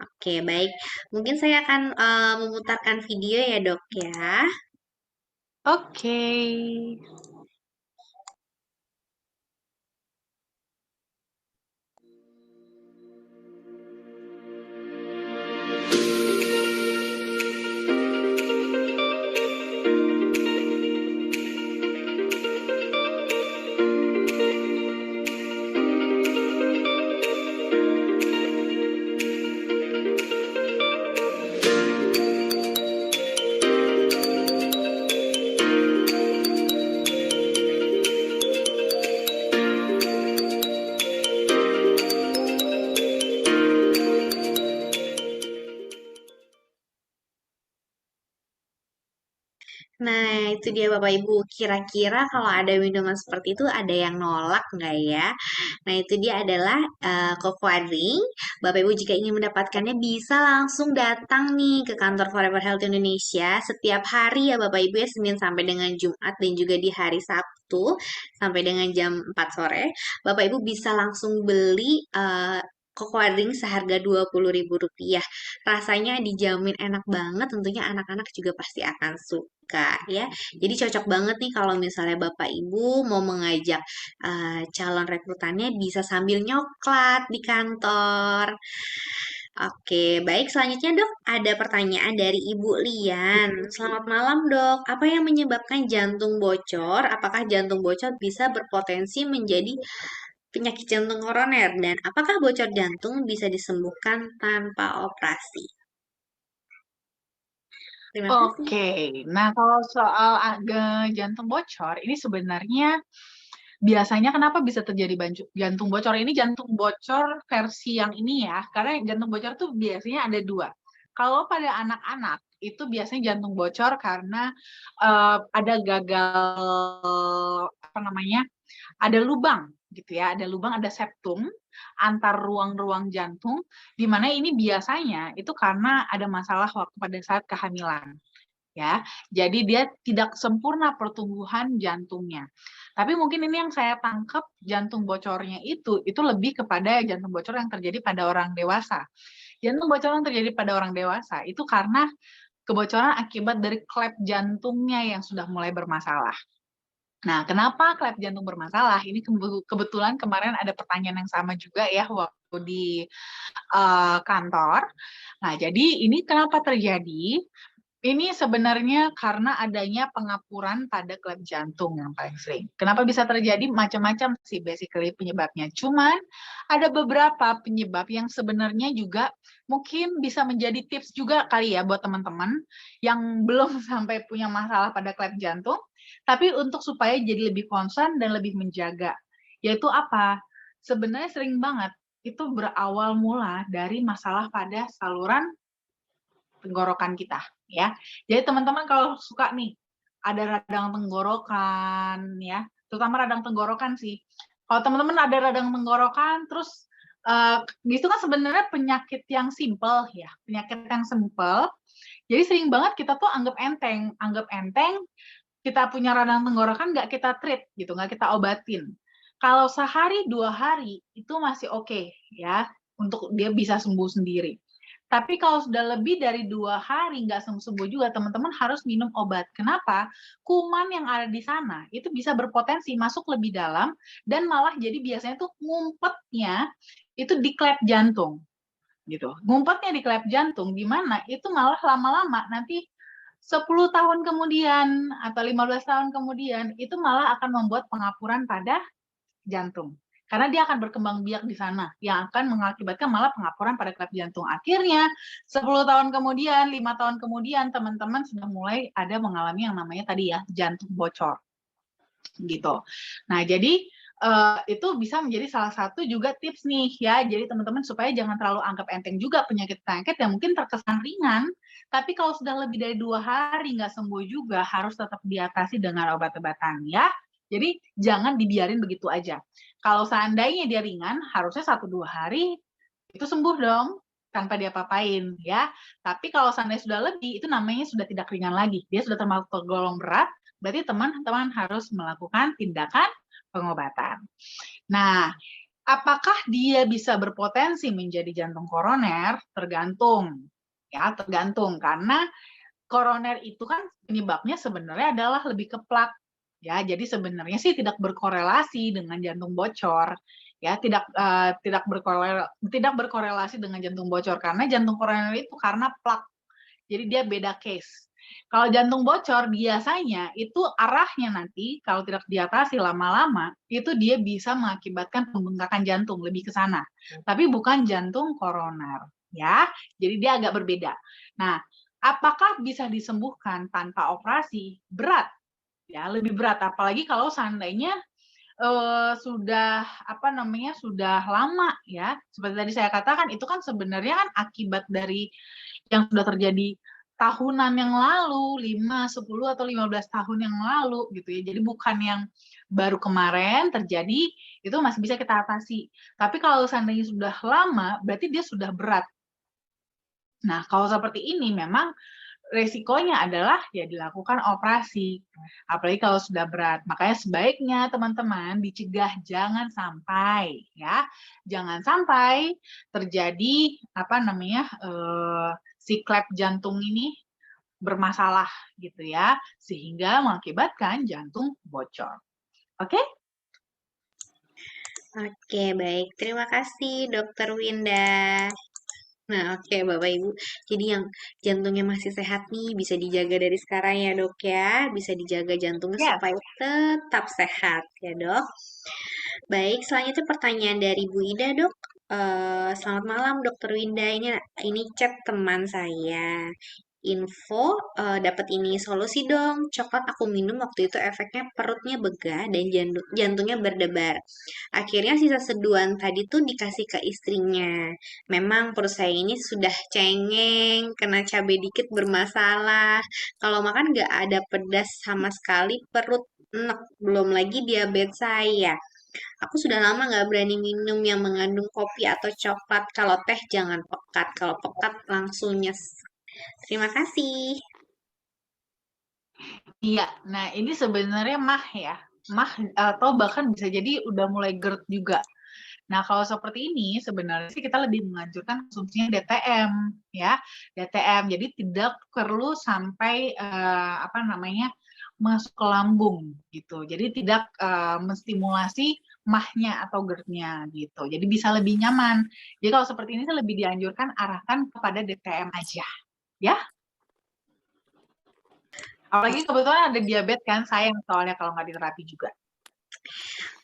Speaker 1: Oke, baik. Mungkin saya akan memutarkan video ya, Dok ya.
Speaker 2: Oke.
Speaker 1: Nah, itu dia Bapak Ibu. Kira-kira kalau ada minuman seperti itu ada yang nolak nggak ya? Nah, itu dia adalah Cocoa Drink. Bapak Ibu jika ingin mendapatkannya bisa langsung datang nih ke kantor Forever Health Indonesia setiap hari ya Bapak Ibu ya, Senin sampai dengan Jumat dan juga di hari Sabtu sampai dengan jam 4 sore. Bapak Ibu bisa langsung beli Cocoa Drink seharga Rp20.000. Rasanya dijamin enak banget, tentunya anak-anak juga pasti akan suka ya. Jadi cocok banget nih kalau misalnya Bapak Ibu mau mengajak calon rekrutannya bisa sambil nyoklat di kantor. Oke, baik. Selanjutnya dok, ada pertanyaan dari Ibu Lian. Selamat malam dok. Apa yang menyebabkan jantung bocor? Apakah jantung bocor bisa berpotensi menjadi penyakit jantung koroner? Dan apakah bocor jantung bisa disembuhkan tanpa operasi? Terima kasih.
Speaker 2: Oke, nah kalau soal jantung bocor, ini sebenarnya biasanya kenapa bisa terjadi jantung bocor? Ini jantung bocor versi yang ini ya, karena jantung bocor tuh biasanya ada dua. Kalau pada anak-anak itu biasanya jantung bocor karena ada gagal apa namanya, ada lubang gitu ya, ada lubang, ada septum antar ruang-ruang jantung, di mana ini biasanya itu karena ada masalah waktu pada saat kehamilan. Ya, jadi dia tidak sempurna pertumbuhan jantungnya. Tapi mungkin ini yang saya tangkap jantung bocornya itu lebih kepada jantung bocor yang terjadi pada orang dewasa. Jantung bocor yang terjadi pada orang dewasa itu karena kebocoran akibat dari klep jantungnya yang sudah mulai bermasalah. Nah, kenapa klep jantung bermasalah? Ini kebetulan kemarin ada pertanyaan yang sama juga ya waktu di kantor. Nah, jadi ini kenapa terjadi? Ini sebenarnya karena adanya pengapuran pada klep jantung yang paling sering. Kenapa bisa terjadi? Macam-macam sih basically penyebabnya. Cuman ada beberapa penyebab yang sebenarnya juga mungkin bisa menjadi tips juga kali ya buat teman-teman yang belum sampai punya masalah pada klep jantung, tapi untuk supaya jadi lebih concern dan lebih menjaga. Yaitu apa? Sebenarnya sering banget itu berawal mula dari masalah pada saluran tenggorokan kita ya. Jadi teman-teman kalau suka nih ada radang tenggorokan ya, terutama radang tenggorokan sih. Kalau teman-teman ada radang tenggorokan terus itu kan sebenarnya penyakit yang simple ya, penyakit yang simple. Jadi sering banget kita tuh anggap enteng kita punya radang tenggorokan nggak kita treat gitu, nggak kita obatin. Kalau sehari 2 hari itu masih oke ya, untuk dia bisa sembuh sendiri. Tapi kalau sudah lebih dari 2 hari nggak sembuh juga, teman-teman harus minum obat. Kenapa? Kuman yang ada di sana itu bisa berpotensi masuk lebih dalam dan malah jadi biasanya tuh ngumpetnya itu di klep jantung gitu. Ngumpetnya di klep jantung di mana itu malah lama-lama nanti 10 tahun kemudian atau 15 tahun kemudian itu malah akan membuat pengapuran pada jantung. Karena dia akan berkembang biak di sana yang akan mengakibatkan malah pengapuran pada klep jantung. Akhirnya 10 tahun kemudian, 5 tahun kemudian teman-teman sudah mulai ada mengalami yang namanya tadi ya jantung bocor gitu. Nah, jadi itu bisa menjadi salah satu juga tips nih ya. Jadi teman-teman supaya jangan terlalu anggap enteng juga penyakit-penyakit yang mungkin terkesan ringan, tapi kalau sudah lebih dari 2 hari nggak sembuh juga harus tetap diatasi dengan obat-obatan ya. Jadi jangan dibiarin begitu aja. Kalau seandainya dia ringan, harusnya 1-2 hari itu sembuh dong tanpa diapa-apain ya. Tapi kalau seandainya sudah lebih, itu namanya sudah tidak ringan lagi. Dia sudah termasuk tergolong berat, berarti teman-teman harus melakukan tindakan pengobatan. Nah, apakah dia bisa berpotensi menjadi jantung koroner? Tergantung. Ya, tergantung karena koroner itu kan penyebabnya sebenarnya adalah lebih ke plak. Ya, jadi sebenarnya sih tidak berkorelasi dengan jantung bocor. Ya, tidak berkorelasi dengan jantung bocor karena jantung koroner itu karena plak. Jadi dia beda case. Kalau jantung bocor biasanya itu arahnya nanti kalau tidak diatasi lama-lama itu dia bisa mengakibatkan pembengkakan jantung lebih ke sana. Tapi bukan jantung koroner ya. Jadi dia agak berbeda. Nah, apakah bisa disembuhkan tanpa operasi? Berat. Ya, lebih berat apalagi kalau seandainya sudah sudah lama ya. Seperti tadi saya katakan itu kan sebenarnya kan akibat dari yang sudah terjadi tahunan yang lalu, 5, 10 atau 15 tahun yang lalu gitu ya. Jadi bukan yang baru kemarin terjadi, itu masih bisa kita atasi. Tapi kalau seandainya sudah lama, berarti dia sudah berat. Nah, kalau seperti ini memang resikonya adalah ya dilakukan operasi, apalagi kalau sudah berat. Makanya sebaiknya teman-teman dicegah jangan sampai ya, jangan sampai terjadi si klep jantung ini bermasalah gitu ya, sehingga mengakibatkan jantung bocor. Oke?
Speaker 1: Oke, baik. Terima kasih, Dokter Winda. Nah, oke, Bapak Ibu. Jadi yang jantungnya masih sehat nih, bisa dijaga dari sekarang ya, Dok ya. Bisa dijaga jantungnya
Speaker 2: Yes.
Speaker 1: supaya tetap sehat ya, Dok. Baik, selanjutnya pertanyaan dari Bu Ida, Dok. Selamat malam, Dokter Winda. Ini chat teman saya. Info dapat ini solusi dong. Coklat aku minum waktu itu efeknya perutnya begah dan jantungnya berdebar. Akhirnya sisa seduhan tadi tuh dikasih ke istrinya. Memang perut saya ini sudah cengeng, kena cabai dikit bermasalah. Kalau makan nggak ada pedas sama sekali, perut enek. Belum lagi diabetes saya. Aku sudah lama nggak berani minum yang mengandung kopi atau coklat. Kalau teh jangan pekat. Kalau pekat langsung nyes. Terima kasih.
Speaker 2: Iya, nah ini sebenarnya mah ya, mah atau bahkan bisa jadi udah mulai GERD juga. Nah, kalau seperti ini sebenarnya sih kita lebih menganjurkan konsumsinya DTM ya, DTM. Jadi tidak perlu sampai masuk ke lambung gitu. Jadi tidak menstimulasi mahnya atau GERD-nya gitu. Jadi bisa lebih nyaman. Jadi kalau seperti ini saya lebih dianjurkan arahkan kepada DTM aja, ya. Apalagi kebetulan ada diabetes kan, sayang soalnya kalau nggak diterapi juga.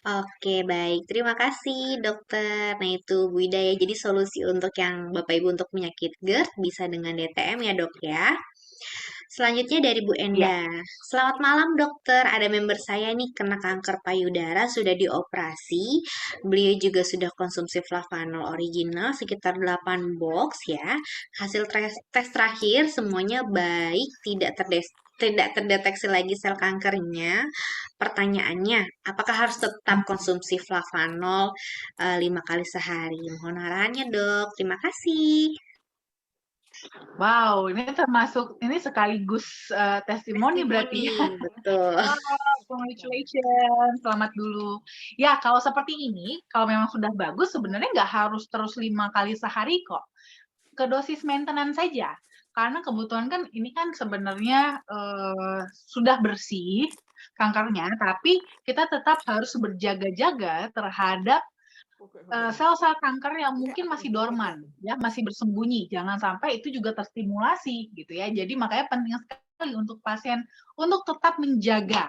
Speaker 1: Oke, baik. Terima kasih, dokter. Nah, itu Bu Ida ya. Jadi solusi untuk yang Bapak Ibu untuk penyakit GERD bisa dengan DTM ya, Dok ya. Selanjutnya dari Bu
Speaker 2: Iya.
Speaker 1: Enda. Selamat malam, dokter. Ada member saya nih kena kanker payudara, sudah dioperasi. Beliau juga sudah konsumsi flavanol original sekitar 8 box ya. Hasil tes terakhir semuanya baik, tidak terdeteksi lagi sel kankernya. Pertanyaannya, apakah harus tetap konsumsi flavanol 5 kali sehari? Mohon arahannya, Dok. Terima kasih.
Speaker 2: Wow, ini termasuk ini sekaligus testimoni berarti ya.
Speaker 1: Testimoni, betul.
Speaker 2: Oh, congratulations, selamat dulu. Ya, kalau seperti ini, kalau memang sudah bagus, sebenarnya nggak harus terus 5 kali sehari kok. Ke dosis maintenance saja. Karena kebutuhan kan ini kan sebenarnya sudah bersih kankernya, tapi kita tetap harus berjaga-jaga terhadap sel-sel kanker yang mungkin masih dorman, ya masih bersembunyi. Jangan sampai itu juga terstimulasi, gitu ya. Jadi makanya penting sekali untuk pasien untuk tetap menjaga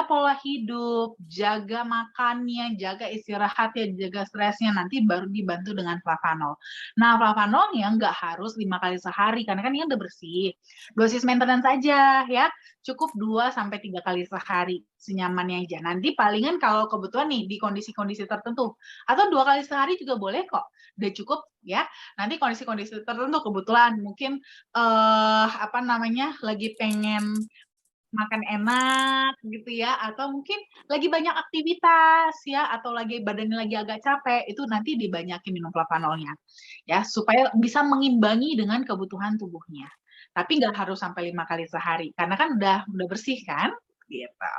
Speaker 2: pola hidup, jaga makannya, jaga istirahatnya, jaga stresnya, nanti baru dibantu dengan flavanol. Nah, flavanolnya nggak harus 5 kali sehari, karena kan ini udah bersih. Dosis maintenance aja, ya. Cukup 2-3 kali sehari, senyamannya aja. Nanti palingan kalau kebetulan nih, di kondisi-kondisi tertentu, atau 2 kali sehari juga boleh kok, udah cukup ya. Nanti kondisi-kondisi tertentu kebetulan mungkin apa namanya lagi pengen makan enak gitu ya, atau mungkin lagi banyak aktivitas ya, atau lagi badannya lagi agak capek, itu nanti dibanyakin minum flavanolnya ya, supaya bisa mengimbangi dengan kebutuhan tubuhnya. Tapi nggak harus sampai 5 kali sehari, karena kan udah bersih kan, gitu.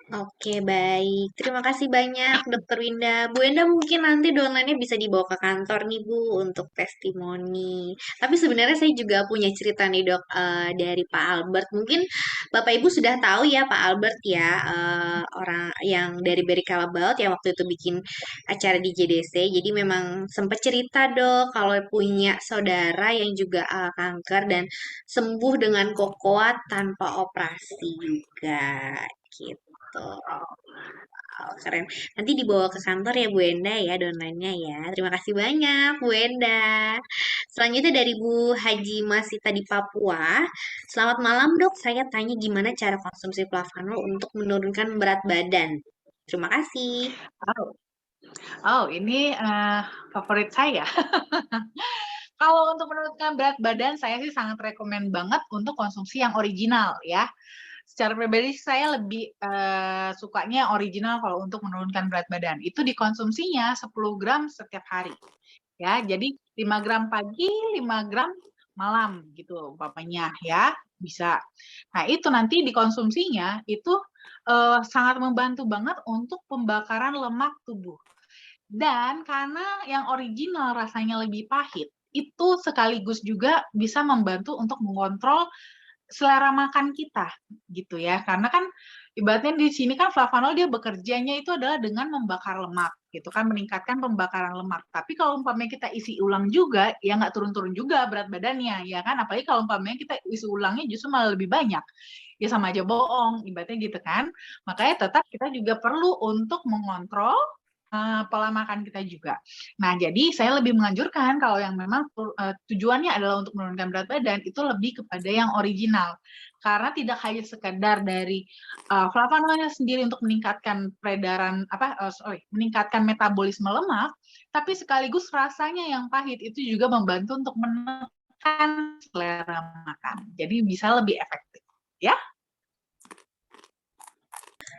Speaker 1: Oke, baik. Terima kasih banyak, Dokter Winda. Bu Enda mungkin nanti downline-nya bisa dibawa ke kantor nih, Bu, untuk testimoni. Tapi sebenarnya saya juga punya cerita nih, Dok, dari Pak Albert. Mungkin Bapak Ibu sudah tahu ya, Pak Albert ya, orang yang dari Berry Kalabaut yang waktu itu bikin acara di JDC. Jadi memang sempat cerita, Dok, kalau punya saudara yang juga kanker dan sembuh dengan kokoa tanpa operasi juga. Gitu. Wow, keren. Nanti dibawa ke kantor ya Bu Enda ya downline-nya ya. Terima kasih banyak Bu Enda. Selanjutnya dari Bu Haji Masita di Papua. Selamat malam dok, saya tanya gimana cara konsumsi flavanol untuk menurunkan berat badan. Terima kasih.
Speaker 2: Oh, oh ini favorit saya. Kalau untuk menurunkan berat badan, saya sih sangat rekomen banget untuk konsumsi yang original ya. Secara pribadi saya lebih sukanya original kalau untuk menurunkan berat badan. Itu dikonsumsinya 10 gram setiap hari. Ya, jadi 5 gram pagi, 5 gram malam gitu umpamanya ya, bisa. Nah, itu nanti dikonsumsinya itu sangat membantu banget untuk pembakaran lemak tubuh. Dan karena yang original rasanya lebih pahit, itu sekaligus juga bisa membantu untuk mengontrol selera makan kita gitu ya. Karena kan ibaratnya di sini kan flavanol dia bekerjanya itu adalah dengan membakar lemak gitu kan, meningkatkan pembakaran lemak. Tapi kalau umpamanya kita isi ulang juga ya nggak turun-turun juga berat badannya ya kan, apalagi kalau umpamanya kita isi ulangnya justru malah lebih banyak. Ya sama aja bohong, ibaratnya gitu kan. Makanya tetap kita juga perlu untuk mengontrol pola makan kita juga. Nah, jadi saya lebih menganjurkan kalau yang memang tujuannya adalah untuk menurunkan berat badan itu lebih kepada yang original. Karena tidak hanya sekedar dari flavanolnya sendiri untuk meningkatkan peredaran meningkatkan metabolisme lemak, tapi sekaligus rasanya yang pahit itu juga membantu untuk menekan selera makan. Jadi bisa lebih efektif, ya.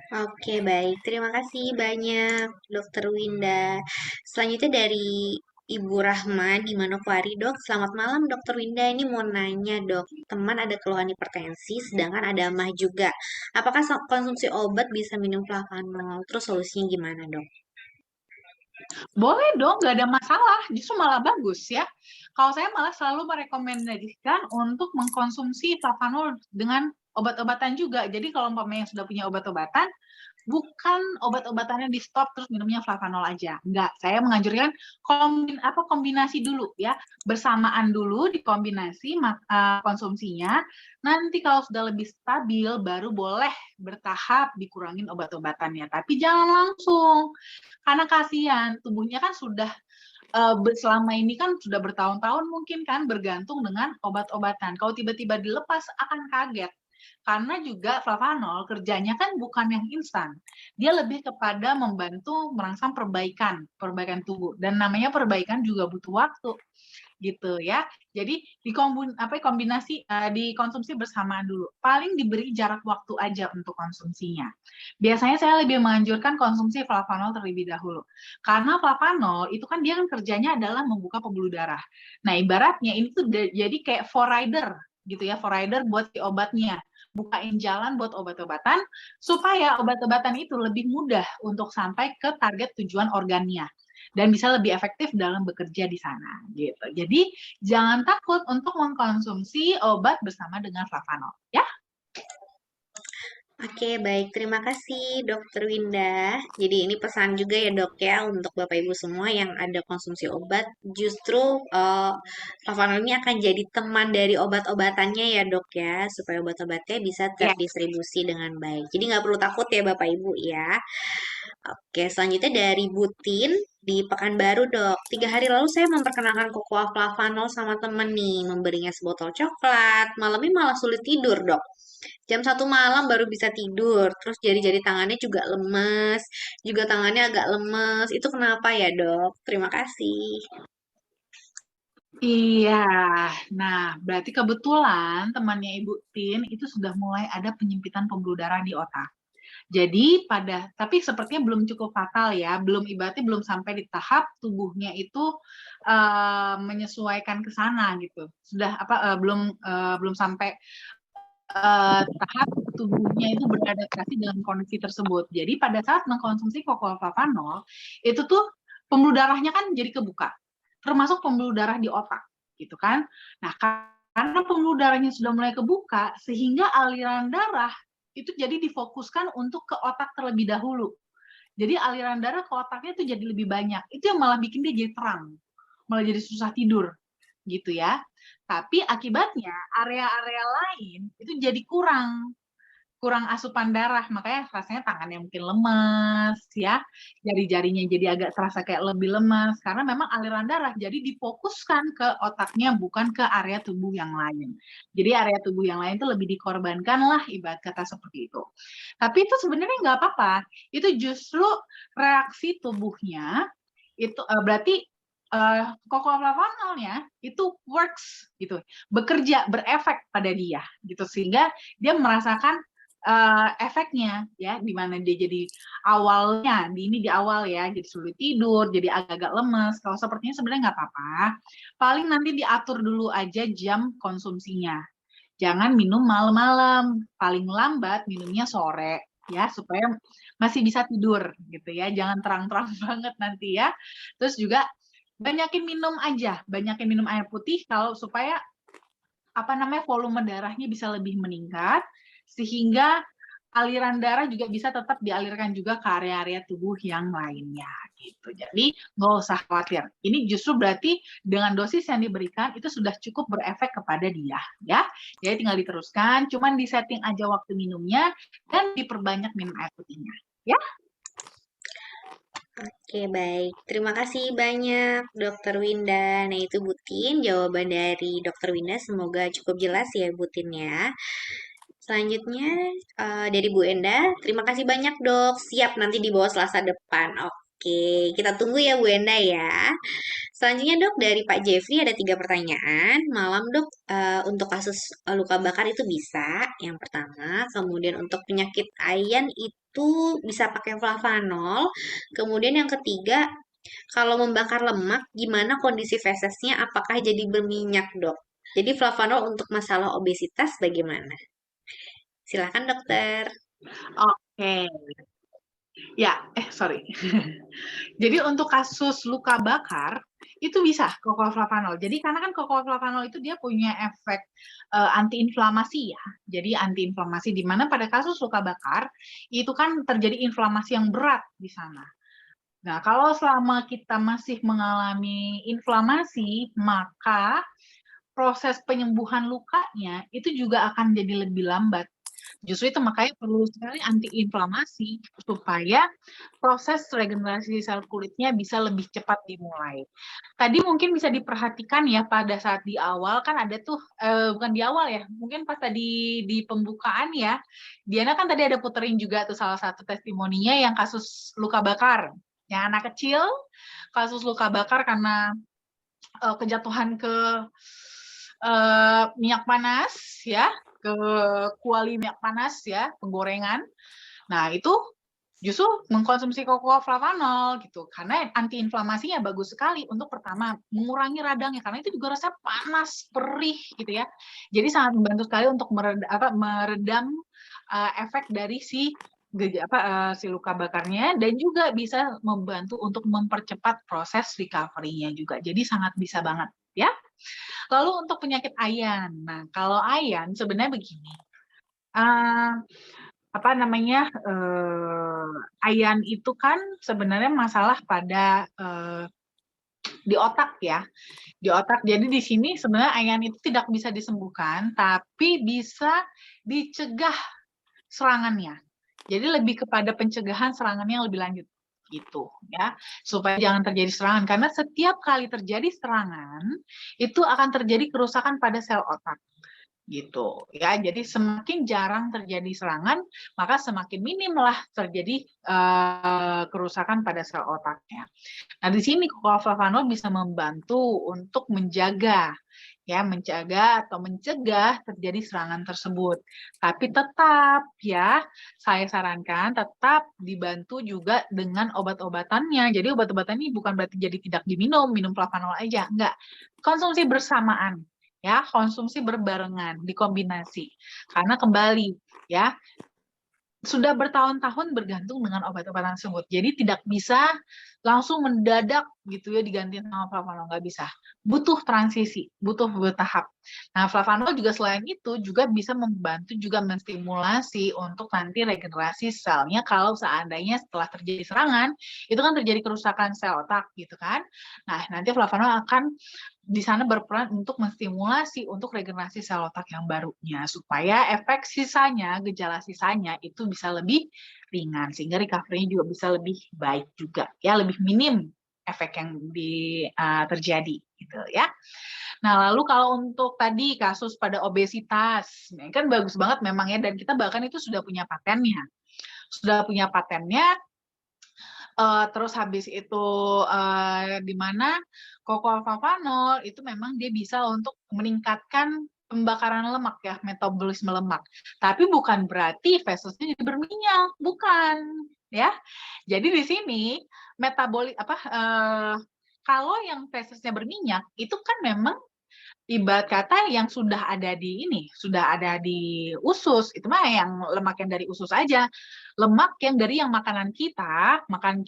Speaker 1: Oke, baik. Terima kasih banyak, Dokter Winda. Selanjutnya dari Ibu Rahma di Manokwari, dok. Selamat malam, Dokter Winda. Ini mau nanya, dok. Teman ada keluhan hipertensi, sedangkan ada mah juga. Apakah konsumsi obat bisa minum flavanol? Terus solusinya gimana, dok?
Speaker 2: Boleh dong, nggak ada masalah. Justru malah bagus ya. Kalau saya malah selalu merekomendasikan untuk mengkonsumsi flavanol dengan obat-obatan juga. Jadi kalau umpamanya yang sudah punya obat-obatan, bukan obat-obatannya di stop terus minumnya flavanol aja. Enggak, saya menganjurkan kombinasi dulu ya. Bersamaan dulu dikombinasi konsumsinya. Nanti kalau sudah lebih stabil baru boleh bertahap dikurangin obat-obatannya. Tapi jangan langsung. Karena kasihan, tubuhnya kan sudah selama ini kan sudah bertahun-tahun mungkin kan bergantung dengan obat-obatan. Kalau tiba-tiba dilepas akan kaget. Karena juga flavanol kerjanya kan bukan yang instan. Dia lebih kepada membantu merangsang perbaikan tubuh. Dan namanya perbaikan juga butuh waktu gitu ya. Jadi dikonsumsi bersamaan dulu. Paling diberi jarak waktu aja untuk konsumsinya. Biasanya saya lebih menganjurkan konsumsi flavanol terlebih dahulu. Karena flavanol itu kan dia kan kerjanya adalah membuka pembuluh darah. Nah, ibaratnya ini tuh jadi kayak forrider gitu ya, forrider buat si obatnya. Bukain jalan buat obat-obatan supaya obat-obatan itu lebih mudah untuk sampai ke target tujuan organnya dan bisa lebih efektif dalam bekerja di sana gitu. Jadi jangan takut untuk mengkonsumsi obat bersama dengan flavanol ya.
Speaker 1: Oke, baik. Terima kasih, Dokter Winda. Jadi ini pesan juga ya, Dok, ya, untuk Bapak Ibu semua yang ada konsumsi obat. Justru flavanol ini akan jadi teman dari obat-obatannya ya, Dok, ya, supaya obat-obatnya bisa
Speaker 2: Ya.
Speaker 1: terdistribusi dengan baik. Jadi nggak perlu takut ya, Bapak Ibu, ya. Oke, selanjutnya dari Butin di Pekanbaru, Dok. 3 hari lalu saya memperkenalkan Cocoa Flavanol sama temen nih, memberinya sebotol coklat. Malamnya malah sulit tidur, Dok. Jam 1 malam baru bisa tidur. Terus jari-jari tangannya juga lemes. Juga tangannya agak lemes. Itu kenapa ya, Dok? Terima kasih.
Speaker 2: Iya, nah berarti kebetulan temannya Ibu Tin itu sudah mulai ada penyempitan pembuluh darah di otak. Jadi tapi sepertinya belum cukup fatal ya, ibaratnya belum sampai di tahap tubuhnya itu menyesuaikan ke sana gitu. Sudah belum sampai tahap tubuhnya itu beradaptasi dengan kondisi tersebut. Jadi pada saat mengkonsumsi Flavanol, itu tuh pembuluh darahnya kan jadi kebuka, termasuk pembuluh darah di otak, gitu kan. Nah, karena pembuluh darahnya sudah mulai kebuka, sehingga aliran darah itu jadi difokuskan untuk ke otak terlebih dahulu. Jadi aliran darah ke otaknya itu jadi lebih banyak. Itu yang malah bikin dia jadi terang, malah jadi susah tidur, gitu ya. Tapi akibatnya area-area lain itu jadi kurang asupan darah, makanya rasanya tangannya mungkin lemas ya, jari-jarinya jadi agak terasa kayak lebih lemas karena memang aliran darah jadi difokuskan ke otaknya bukan ke area tubuh yang lain. Jadi area tubuh yang lain itu lebih dikorbankan lah ibarat kata seperti itu. Tapi itu sebenarnya nggak apa-apa, itu justru reaksi tubuhnya itu berarti Cocoa Flavanolnya itu works gitu, bekerja, berefek pada dia gitu sehingga dia merasakan efeknya ya, di mana dia jadi awalnya di awal ya jadi sulit tidur, jadi agak-agak lemes. Kalau sepertinya sebenarnya nggak apa-apa, paling nanti diatur dulu aja jam konsumsinya. Jangan minum malam-malam, paling lambat minumnya sore ya supaya masih bisa tidur gitu ya, jangan terang-terang banget nanti ya. Terus juga banyakin minum aja, banyakin minum air putih kalau supaya volume darahnya bisa lebih meningkat sehingga aliran darah juga bisa tetap dialirkan juga ke area-area tubuh yang lainnya gitu. Jadi nggak usah khawatir. Ini justru berarti dengan dosis yang diberikan itu sudah cukup berefek kepada dia ya. Jadi tinggal diteruskan, cuman disetting aja waktu minumnya dan diperbanyak minum air putihnya ya.
Speaker 1: Oke, baik. Terima kasih banyak, Dokter Winda. Nah, itu Butin, jawaban dari Dokter Winda. Semoga cukup jelas ya, Butin ya. Selanjutnya, dari Bu Enda. Terima kasih banyak, Dok. Siap nanti dibawa Selasa depan. Oke, kita tunggu ya, Bu Enda ya. Selanjutnya, Dok, dari Pak Jeffrey ada 3 pertanyaan. Malam, Dok, untuk kasus luka bakar itu bisa, yang pertama. Kemudian untuk penyakit ayan itu bisa pakai flavanol. Kemudian yang ketiga, kalau membakar lemak, gimana kondisi fesesnya? Apakah jadi berminyak, Dok? Jadi flavanol untuk masalah obesitas bagaimana? Silakan, Dokter.
Speaker 2: Oke. Ya, sorry. Jadi untuk kasus luka bakar itu bisa cocoa flavanol. Jadi karena kan cocoa flavanol itu dia punya efek antiinflamasi ya. Jadi antiinflamasi di mana pada kasus luka bakar itu kan terjadi inflamasi yang berat di sana. Nah, kalau selama kita masih mengalami inflamasi, maka proses penyembuhan lukanya itu juga akan jadi lebih lambat. Justru itu makanya perlu sekali antiinflamasi supaya proses regenerasi sel kulitnya bisa lebih cepat dimulai. Tadi mungkin bisa diperhatikan ya pada saat di awal kan ada tuh bukan di awal ya, mungkin pas tadi di pembukaan ya, Diana kan tadi ada puterin juga tuh salah satu testimoninya yang kasus luka bakar. Yang anak kecil kasus luka bakar karena kejatuhan ke minyak panas ya, ke kuali minyak panas ya, penggorengan. Nah, itu justru mengkonsumsi cocoa flavanol gitu karena antiinflamasinya bagus sekali untuk pertama mengurangi radangnya karena itu juga rasanya panas perih gitu ya, jadi sangat membantu sekali untuk meredam efek dari si luka bakarnya dan juga bisa membantu untuk mempercepat proses recovery-nya juga, jadi sangat bisa banget ya. Lalu untuk penyakit ayan, nah kalau ayan sebenarnya begini, uh, apa namanya ayan itu kan sebenarnya masalah pada di otak ya, di otak. Jadi di sini sebenarnya ayan itu tidak bisa disembuhkan, tapi bisa dicegah serangannya. Jadi lebih kepada pencegahan serangannya yang lebih lanjut gitu ya, supaya jangan terjadi serangan karena setiap kali terjadi serangan itu akan terjadi kerusakan pada sel otak gitu ya. Jadi semakin jarang terjadi serangan, maka semakin minimlah terjadi kerusakan pada sel otaknya. Nah, di sini cocoa flavanol bisa membantu untuk menjaga atau mencegah terjadi serangan tersebut. Tapi tetap ya, saya sarankan tetap dibantu juga dengan obat-obatannya. Jadi obat-obatan ini bukan berarti jadi tidak diminum, minum flavanol aja, enggak. Konsumsi bersamaan ya, konsumsi berbarengan, dikombinasi. Karena kembali ya, sudah bertahun-tahun bergantung dengan obat-obatan tersebut. Jadi tidak bisa langsung mendadak gitu ya diganti sama flavanol, nggak bisa. Butuh transisi, butuh bertahap. Nah, flavanol juga selain itu juga bisa membantu juga menstimulasi untuk nanti regenerasi selnya kalau seandainya setelah terjadi serangan, itu kan terjadi kerusakan sel otak gitu kan. Nah, nanti flavanol akan di sana berperan untuk menstimulasi untuk regenerasi sel otak yang barunya supaya efek sisanya, gejala sisanya itu bisa lebih ringan sehingga recovery-nya juga bisa lebih baik juga ya, lebih minim efek yang terjadi gitu ya. Nah, lalu kalau untuk tadi kasus pada obesitas, kan bagus banget memang ya, dan kita bahkan itu sudah punya patennya. Sudah punya patennya. Terus habis itu di mana cocoa flavanol itu memang dia bisa untuk meningkatkan pembakaran lemak ya, metabolisme lemak. Tapi bukan berarti festusnya jadi berminyak, bukan ya. Jadi di sini kalau yang festusnya berminyak itu kan memang ibarat kata yang sudah ada di usus, itu mah yang lemak yang dari usus aja. Lemak yang dari makanan kita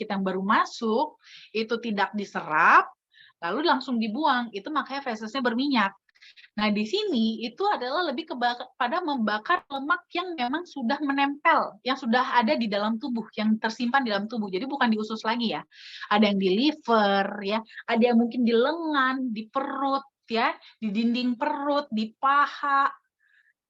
Speaker 2: yang baru masuk, itu tidak diserap, lalu langsung dibuang, itu makanya festusnya berminyak. Nah, di sini itu adalah lebih kepada membakar lemak yang memang sudah menempel, yang sudah ada di dalam tubuh, yang tersimpan di dalam tubuh. Jadi bukan di usus lagi ya. Ada yang di liver ya, ada yang mungkin di lengan, di perut ya, di dinding perut, di paha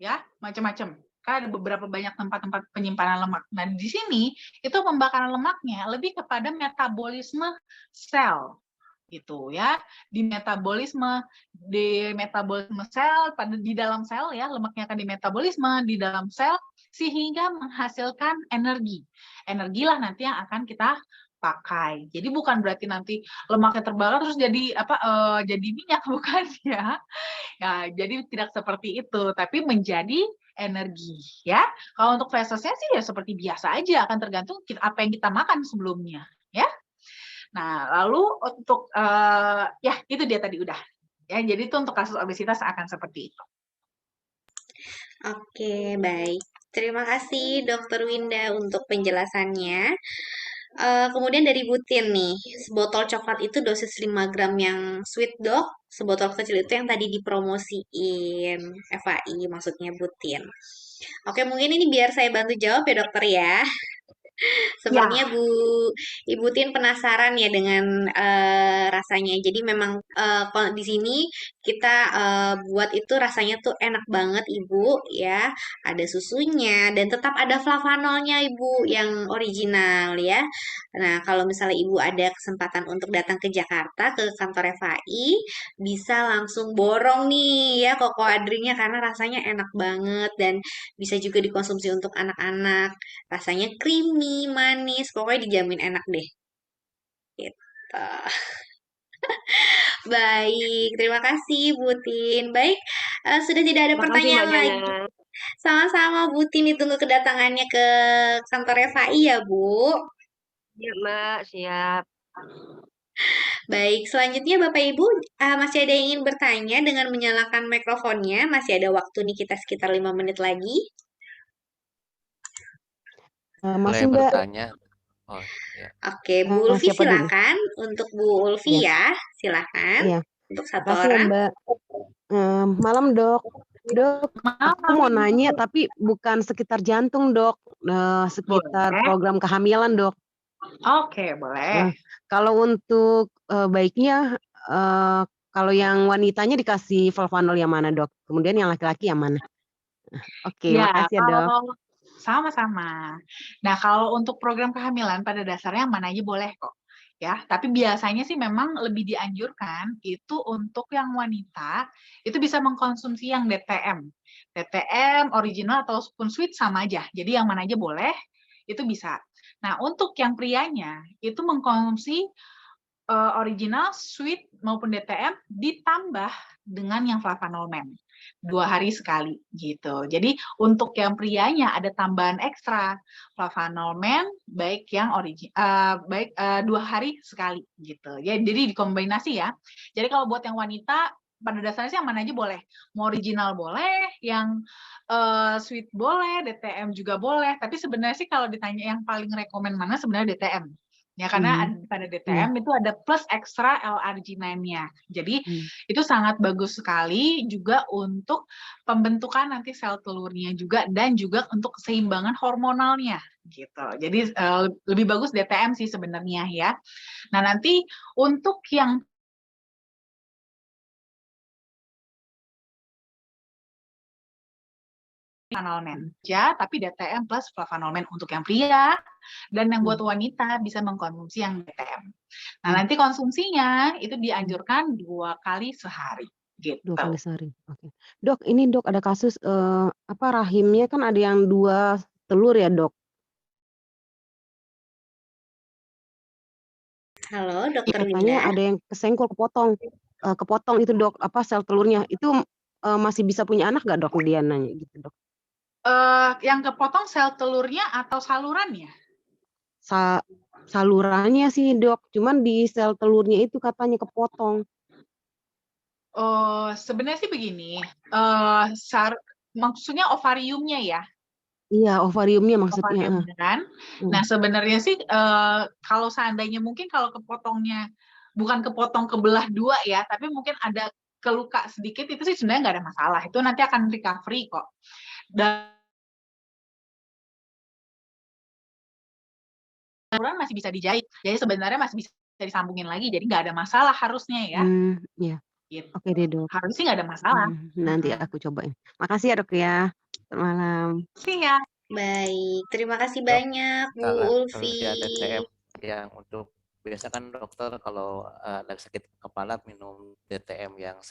Speaker 2: ya, macam-macam. Kan ada beberapa banyak tempat-tempat penyimpanan lemak. Nah, di sini itu pembakaran lemaknya lebih kepada metabolisme sel gitu ya, di metabolisme sel, di dalam sel ya, lemaknya akan dimetabolisme di dalam sel sehingga menghasilkan energilah nanti yang akan kita pakai. Jadi bukan berarti nanti lemaknya terbakar terus jadi minyak, bukan ya. Ya, jadi tidak seperti itu, tapi menjadi energi ya. Kalau untuk festusnya sih ya seperti biasa aja, akan tergantung apa yang kita makan sebelumnya ya. Nah, lalu untuk ya itu dia tadi udah. Ya, jadi itu untuk kasus obesitas akan seperti itu.
Speaker 1: Oke, baik. Terima kasih Dokter Winda untuk penjelasannya. Kemudian dari Butin nih, sebotol coklat itu dosis 5 gram yang sweet dok, sebotol kecil itu yang tadi dipromosiin FAI maksudnya Butin. Oke, mungkin ini biar saya bantu jawab ya dokter ya. Sepertinya
Speaker 2: Ya,
Speaker 1: Ibu Tin penasaran ya dengan rasanya. Jadi memang kalau di sini kita buat itu rasanya tuh enak banget Ibu ya. Ada susunya dan tetap ada flavanolnya Ibu yang original ya. Nah, kalau misalnya Ibu ada kesempatan untuk datang ke Jakarta ke kantor FAI, bisa langsung borong nih ya Koko Adrinya karena rasanya enak banget dan bisa juga dikonsumsi untuk anak-anak. Rasanya creamy, manis, pokoknya dijamin enak deh. Gitu. Baik, terima kasih Butin. Baik, sudah tidak ada
Speaker 3: Terima kasih Mbak
Speaker 1: pertanyaan
Speaker 3: Diana.
Speaker 1: lagi. Sama-sama Butin ditunggu kedatangannya ke kantor FAI ya Bu.
Speaker 3: Ya Mbak, siap.
Speaker 1: Baik, selanjutnya Bapak Ibu masih ada yang ingin bertanya dengan menyalakan mikrofonnya. Masih ada waktu nih kita sekitar 5 menit lagi.
Speaker 4: Boleh
Speaker 5: Masih Mbak.
Speaker 4: bertanya? Oh, ya.
Speaker 1: Oke, Bu Ulfi
Speaker 5: Siapa dulu?
Speaker 1: silakan. Untuk Bu Ulfi
Speaker 5: Ya,
Speaker 1: ya, silakan.
Speaker 5: iya.
Speaker 1: Untuk satu
Speaker 5: Makasih ya
Speaker 1: orang.
Speaker 5: Mbak. Malam dok. Dok, aku mau nanya tapi bukan sekitar jantung dok. Sekitar
Speaker 2: boleh.
Speaker 5: program kehamilan dok.
Speaker 2: Oke, boleh.
Speaker 5: Kalau untuk baiknya, kalau yang wanitanya dikasih flavanol yang mana dok? Kemudian yang laki-laki yang mana? Oke,
Speaker 2: Ya,
Speaker 5: makasih ya dok.
Speaker 2: kalau sama-sama. Nah, kalau untuk program kehamilan pada dasarnya mana aja boleh kok. Ya, tapi biasanya sih memang lebih dianjurkan itu untuk yang wanita itu bisa mengkonsumsi yang DTM. DTM original ataupun sweet sama aja. Jadi yang mana aja boleh, itu bisa. Nah, untuk yang prianya itu mengkonsumsi original, sweet maupun DTM ditambah dengan yang flavanol men 2 hari sekali gitu. Jadi untuk yang prianya ada tambahan ekstra flavanol men baik yang baik 2 hari sekali gitu. Ya, jadi dikombinasi ya. Jadi kalau buat yang wanita pada dasarnya sih yang mana aja boleh. Mau original boleh, yang sweet boleh, DTM juga boleh. Tapi sebenarnya sih kalau ditanya yang paling rekomen mana sebenarnya DTM. Ya, karena pada DTM itu ada plus ekstra L-arginine-nya. Jadi itu sangat bagus sekali juga untuk pembentukan nanti sel telurnya juga dan juga untuk keseimbangan hormonalnya gitu. Jadi lebih bagus DTM sih sebenarnya ya. Nah, nanti untuk yang flavanolmen ya, tapi DTM plus flavanolmen untuk yang pria dan yang buat wanita bisa mengkonsumsi yang DTM. Nah, nanti konsumsinya itu dianjurkan 2 kali sehari gitu.
Speaker 5: 2 kali sehari. Oke. Dok, ini dok ada kasus rahimnya kan ada yang 2 telur ya dok.
Speaker 1: Halo, Dokter
Speaker 5: Katanya
Speaker 1: Linda.
Speaker 5: ada yang kesenggol, kepotong itu dok, sel telurnya itu masih bisa punya anak nggak dok? Dia nanya gitu dok.
Speaker 2: Yang kepotong sel telurnya atau salurannya?
Speaker 5: Salurannya sih dok, cuman di sel telurnya itu katanya kepotong.
Speaker 2: Sebenarnya sih begini, maksudnya ovariumnya ya?
Speaker 5: Iya, ovariumnya maksudnya.
Speaker 2: Ovarium kan? Nah, sebenarnya sih kalau seandainya mungkin kalau kepotongnya bukan kepotong kebelah 2 ya, tapi mungkin ada keluka sedikit itu sih sebenarnya nggak ada masalah. Itu nanti akan recovery kok. Dan saluran masih bisa dijahit. Jadi sebenarnya masih bisa disambungin lagi. Jadi nggak ada masalah harusnya ya.
Speaker 5: Iya.
Speaker 2: Gitu.
Speaker 5: Oke deh dok.
Speaker 2: Harusnya sih nggak ada masalah.
Speaker 5: Nanti aku cobain. Makasih ya dok ya. Selamat malam.
Speaker 2: Siap.
Speaker 1: Baik, terima kasih
Speaker 4: Dok,
Speaker 1: banyak Bu Ulfi.
Speaker 4: terus ya DTM yang untuk biasa kan dokter kalau ada sakit kepala minum DTM yang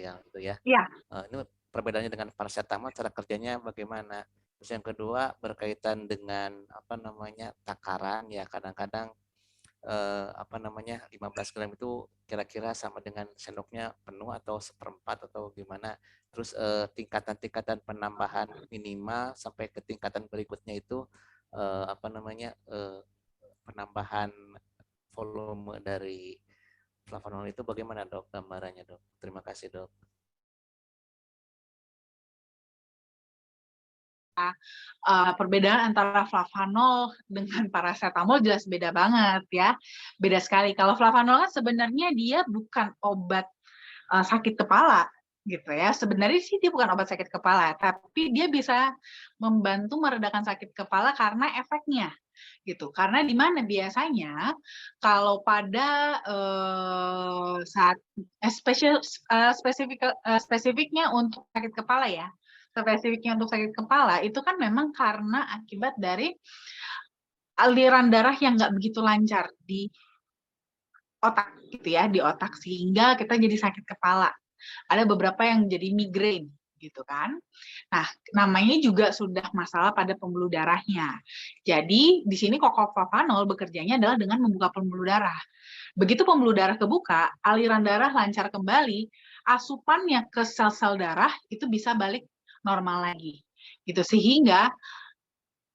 Speaker 4: yang itu ya.
Speaker 2: Iya.
Speaker 4: Ini perbedaannya dengan paracetamol, cara kerjanya bagaimana? Terus yang kedua berkaitan dengan takaran ya, kadang-kadang 15 gram itu kira-kira sama dengan sendoknya penuh atau seperempat atau gimana. Terus tingkatan-tingkatan penambahan minimal sampai ke tingkatan berikutnya itu penambahan volume dari flavanol itu bagaimana dok gambarannya dok? Terima kasih dok.
Speaker 2: perbedaan antara flavanol dengan paracetamol jelas beda banget ya. Beda sekali. Kalau flavanol kan sebenarnya dia bukan obat sakit kepala gitu ya. Sebenarnya sih dia bukan obat sakit kepala, tapi dia bisa membantu meredakan sakit kepala karena efeknya gitu. Karena di mana biasanya kalau pada saat spesifiknya untuk sakit kepala ya. Spesifiknya untuk sakit kepala itu kan memang karena akibat dari aliran darah yang nggak begitu lancar di otak gitu ya, di otak sehingga kita jadi sakit kepala. Ada beberapa yang jadi migrain gitu kan. Nah, namanya juga sudah masalah pada pembuluh darahnya. Jadi di sini flavanol bekerjanya adalah dengan membuka pembuluh darah. Begitu pembuluh darah kebuka, aliran darah lancar kembali, asupannya ke sel-sel darah itu bisa balik normal lagi. Gitu sehingga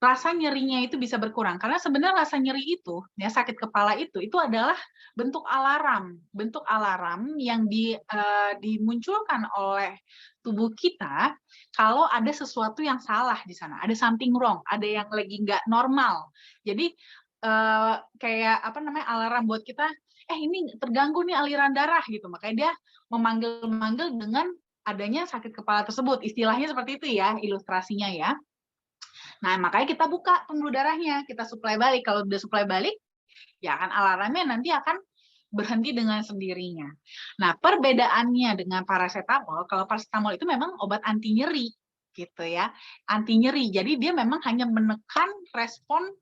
Speaker 2: rasa nyerinya itu bisa berkurang karena sebenarnya rasa nyeri itu ya sakit kepala itu adalah bentuk alarm yang dimunculkan oleh tubuh kita kalau ada sesuatu yang salah di sana, ada something wrong, ada yang lagi nggak normal. Jadi kayak apa namanya alarm buat kita, ini terganggu nih aliran darah gitu, makanya dia memanggil dengan adanya sakit kepala tersebut, istilahnya seperti itu ya ilustrasinya ya. Nah, makanya kita buka pembuluh darahnya, kita suplai balik. Kalau udah suplai balik, ya akan alarmnya nanti akan berhenti dengan sendirinya. Nah, perbedaannya dengan paracetamol, kalau paracetamol itu memang obat anti nyeri, gitu ya, anti nyeri. Jadi dia memang hanya menekan respon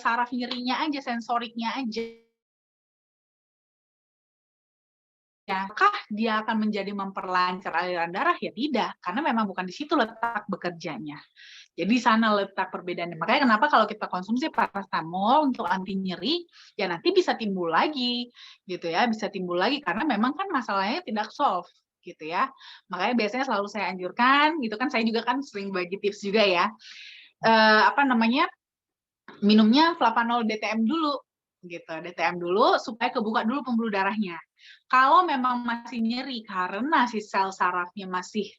Speaker 2: saraf nyerinya aja, sensoriknya aja. Apakah dia akan menjadi memperlancar aliran darah? Ya tidak, karena memang bukan di situ letak bekerjanya. Jadi sana letak perbedaannya. Makanya kenapa kalau kita konsumsi paracetamol untuk anti nyeri, ya nanti bisa timbul lagi, gitu ya, bisa timbul lagi karena memang kan masalahnya tidak solve, gitu ya. Makanya biasanya selalu saya anjurkan, gitu kan, saya juga kan sering bagi tips juga ya, minumnya flavanol DTM dulu, gitu, DTM dulu supaya kebuka dulu pembuluh darahnya. Kalau memang masih nyeri karena si sel sarafnya masih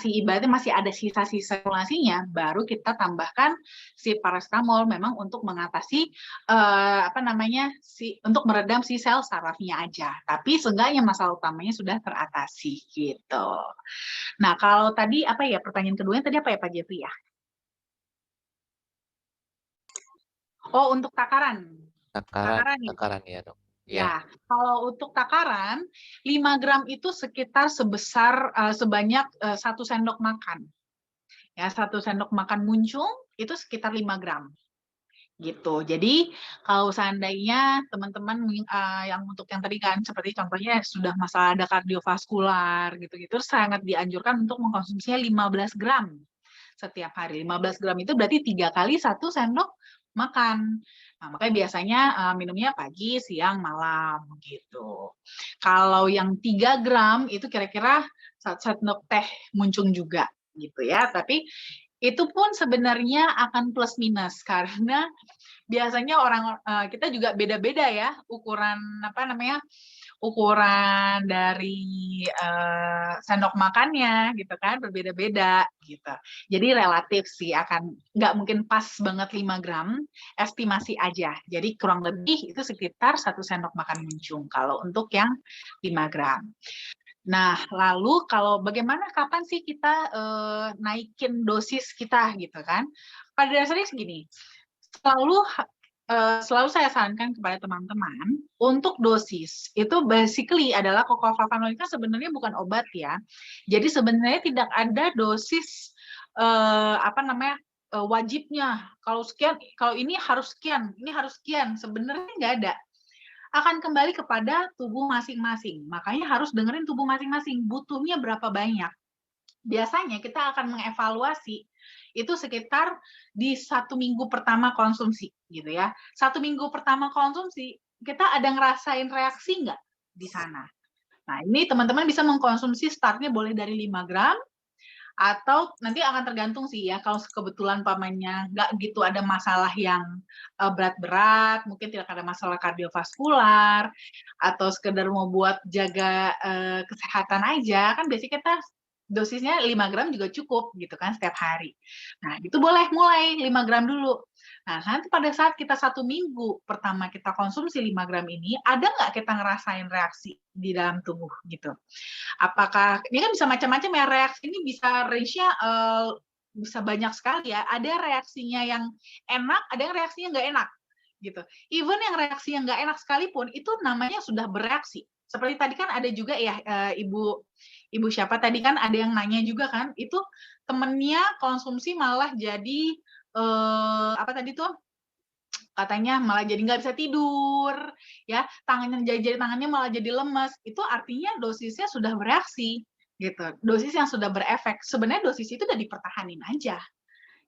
Speaker 2: ibaratnya masih ada sisa-sisa sirkulasinya, baru kita tambahkan si paracetamol memang untuk mengatasi untuk meredam si sel sarafnya aja. Tapi seenggaknya masalah utamanya sudah teratasi gitu. Nah, kalau tadi apa ya pertanyaan keduanya tadi apa ya Pak Jeffrey ya? Oh, untuk takaran.
Speaker 4: Takaran ya, Dok.
Speaker 2: Ya, kalau untuk takaran 5 gram itu sekitar sebanyak 1 sendok makan. Ya, 1 sendok makan muncung itu sekitar 5 gram. Gitu. Jadi kalau seandainya teman-teman yang untuk yang tadi kan seperti contohnya sudah masalah ada kardiovaskular gitu-gitu sangat dianjurkan untuk mengkonsumsinya 15 gram setiap hari. 15 gram itu berarti 3 kali 1 sendok makan. Nah, makanya biasanya minumnya pagi, siang, malam gitu. Kalau yang 3 gram itu kira-kira 1 sendok teh muncung juga gitu ya. Tapi itu pun sebenarnya akan plus minus karena biasanya kita juga beda-beda ya ukuran ukuran dari sendok makannya gitu kan berbeda-beda gitu. Jadi relatif sih akan nggak mungkin pas banget 5 gram, estimasi aja. Jadi kurang lebih itu sekitar 1 sendok makan muncung kalau untuk yang 5 gram. Nah, lalu kalau bagaimana kapan sih kita naikin dosis kita gitu kan? Pada dasarnya segini, selalu saya sarankan kepada teman-teman untuk dosis itu basically adalah flavanol itu sebenarnya bukan obat ya. Jadi sebenarnya tidak ada dosis wajibnya. Kalau sekian, kalau ini harus sekian, ini harus sekian. Sebenarnya nggak ada. Akan kembali kepada tubuh masing-masing. Makanya harus dengerin tubuh masing-masing. Butuhnya berapa banyak. Biasanya kita akan mengevaluasi itu sekitar di 1 minggu pertama konsumsi gitu ya. 1 minggu pertama konsumsi kita ada ngerasain reaksi nggak di sana. Nah ini teman-teman bisa mengkonsumsi startnya boleh dari 5 gram atau nanti akan tergantung sih ya kalau kebetulan pamannya nggak gitu ada masalah yang berat-berat, mungkin tidak ada masalah kardiovaskular atau sekedar mau buat jaga kesehatan aja kan biasanya kita dosisnya 5 gram juga cukup gitu kan setiap hari. Nah, itu boleh mulai 5 gram dulu. Nah, nanti pada saat kita 1 minggu pertama kita konsumsi 5 gram ini, ada nggak kita ngerasain reaksi di dalam tubuh gitu? Apakah ini kan bisa macam-macam ya, reaksi ini bisa range-nya bisa banyak sekali ya. Ada reaksinya yang enak, ada yang reaksinya nggak enak gitu. Even yang reaksi yang nggak enak sekalipun itu namanya sudah bereaksi. Seperti tadi kan ada juga ya ibu siapa tadi kan ada yang nanya juga kan, itu temennya konsumsi malah jadi apa tadi tuh katanya malah jadi nggak bisa tidur, ya jadi tangannya malah jadi lemes. Itu artinya dosisnya sudah bereaksi, gitu. Dosis yang sudah berefek. Sebenarnya dosis itu udah dipertahanin aja,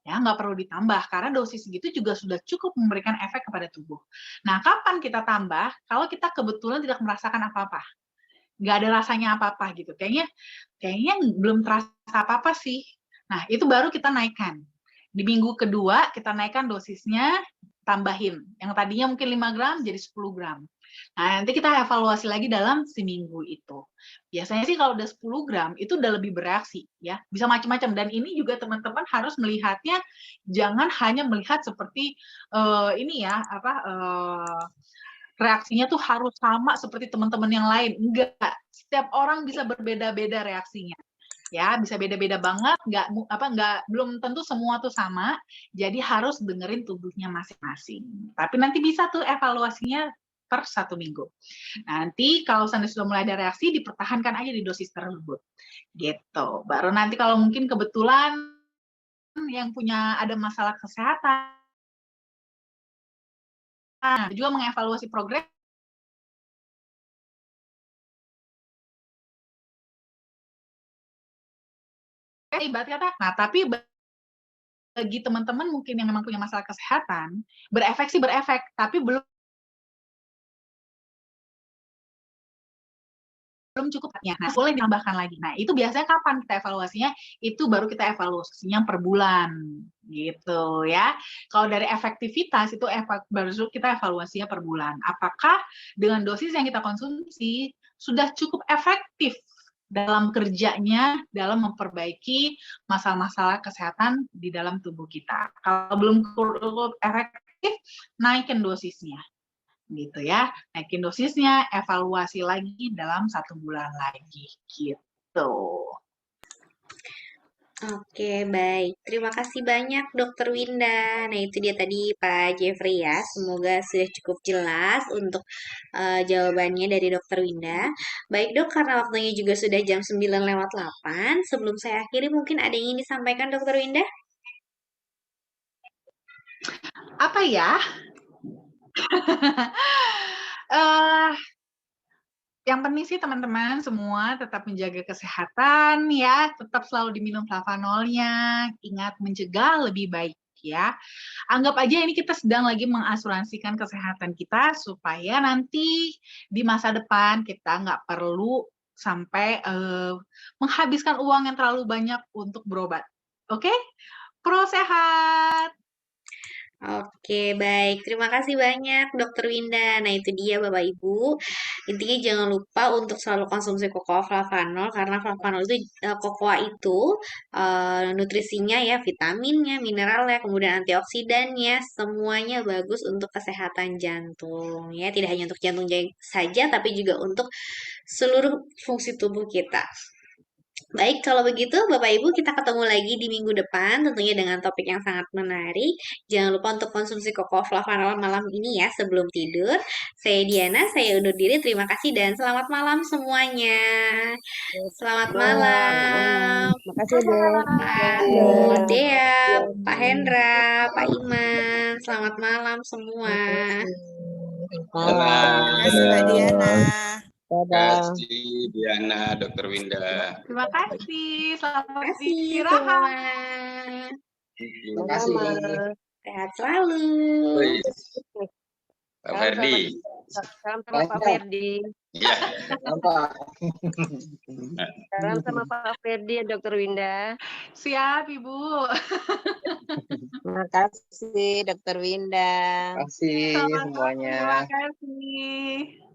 Speaker 2: ya nggak perlu ditambah karena dosis segitu juga sudah cukup memberikan efek kepada tubuh. Nah, kapan kita tambah? Kalau kita kebetulan tidak merasakan apa-apa, nggak ada rasanya apa-apa gitu. Kayaknya belum terasa apa-apa sih. Nah, itu baru kita naikkan. Di minggu kedua kita naikkan dosisnya, tambahin. Yang tadinya mungkin 5 gram jadi 10 gram. Nah, nanti kita evaluasi lagi dalam seminggu itu. Biasanya sih kalau udah 10 gram itu udah lebih bereaksi ya. Bisa macam-macam dan ini juga teman-teman harus melihatnya jangan hanya melihat seperti ini ya, reaksinya tuh harus sama seperti teman-teman yang lain. Enggak, setiap orang bisa berbeda-beda reaksinya. Ya, bisa beda-beda banget, belum tentu semua tuh sama. Jadi harus dengerin tubuhnya masing-masing. Tapi nanti bisa tuh evaluasinya per 1 minggu. Nanti kalau sudah mulai ada reaksi, dipertahankan aja di dosis tersebut. Gitu. Baru nanti kalau mungkin kebetulan yang punya ada masalah kesehatan, juga mengevaluasi progres ibarat kata. Nah, tapi bagi teman-teman mungkin yang memang punya masalah kesehatan, berefek sih berefek, tapi belum cukupnya. Nah, boleh ditambahkan lagi. Nah, itu biasanya kapan kita evaluasinya? Itu baru kita evaluasinya per bulan, gitu ya. Kalau dari efektivitas itu baru kita evaluasinya per bulan. Apakah dengan dosis yang kita konsumsi sudah cukup efektif dalam kerjanya, dalam memperbaiki masalah-masalah kesehatan di dalam tubuh kita. Kalau belum cukup efektif, naikin dosisnya. Gitu ya, naikin dosisnya, evaluasi lagi dalam 1 bulan lagi, gitu.
Speaker 1: Oke, baik. Terima kasih banyak, Dokter Winda. Nah, itu dia tadi Pak Jeffrey ya. Semoga sudah cukup jelas untuk jawabannya dari Dokter Winda. Baik, Dok, karena waktunya juga sudah jam 9:08. Sebelum saya akhiri, mungkin ada yang ingin disampaikan, Dokter Winda?
Speaker 2: Apa ya? Yang penting sih teman-teman semua tetap menjaga kesehatan ya, tetap selalu diminum flavanolnya, ingat mencegah lebih baik ya. Anggap aja ini kita sedang lagi mengasuransikan kesehatan kita supaya nanti di masa depan kita nggak perlu sampai menghabiskan uang yang terlalu banyak untuk berobat. Oke? Pro sehat!
Speaker 1: Oke, baik. Terima kasih banyak, Dokter Winda. Nah, itu dia, Bapak Ibu. Intinya jangan lupa untuk selalu konsumsi kokoa flavanol, karena flavanol itu, kokoa itu, nutrisinya ya, vitaminnya, mineralnya, kemudian antioksidannya, semuanya bagus untuk kesehatan jantung. Ya, tidak hanya untuk jantung saja, tapi juga untuk seluruh fungsi tubuh kita. Baik, kalau begitu Bapak Ibu kita ketemu lagi di minggu depan tentunya dengan topik yang sangat menarik. Jangan lupa untuk konsumsi kokoa flavanol malam ini ya sebelum tidur. Saya Diana, saya undur diri. Terima kasih dan selamat malam semuanya. Selamat malam.
Speaker 5: Makasih deh.
Speaker 1: Pak Dea, Pak Hendra, Pak Iman. Selamat malam semua.
Speaker 5: Malam.
Speaker 6: Terima kasih Mbak Diana.
Speaker 5: Dadah.
Speaker 7: Terima kasih Diana, Dokter Winda.
Speaker 2: Terima kasih, selamat
Speaker 1: Terima kasih
Speaker 2: istirahat.
Speaker 1: semua.
Speaker 7: Terima kasih.
Speaker 1: Sehat selalu.
Speaker 7: Pak Ferdi.
Speaker 5: Salam sama Pak Ferdi.
Speaker 7: Iya.
Speaker 5: Salam sama Pak Ferdi, Dokter Winda.
Speaker 2: Siap, Ibu.
Speaker 5: Terima kasih, Dokter Winda.
Speaker 6: Terima kasih
Speaker 2: Sama-sama,
Speaker 6: semuanya.
Speaker 2: terima kasih.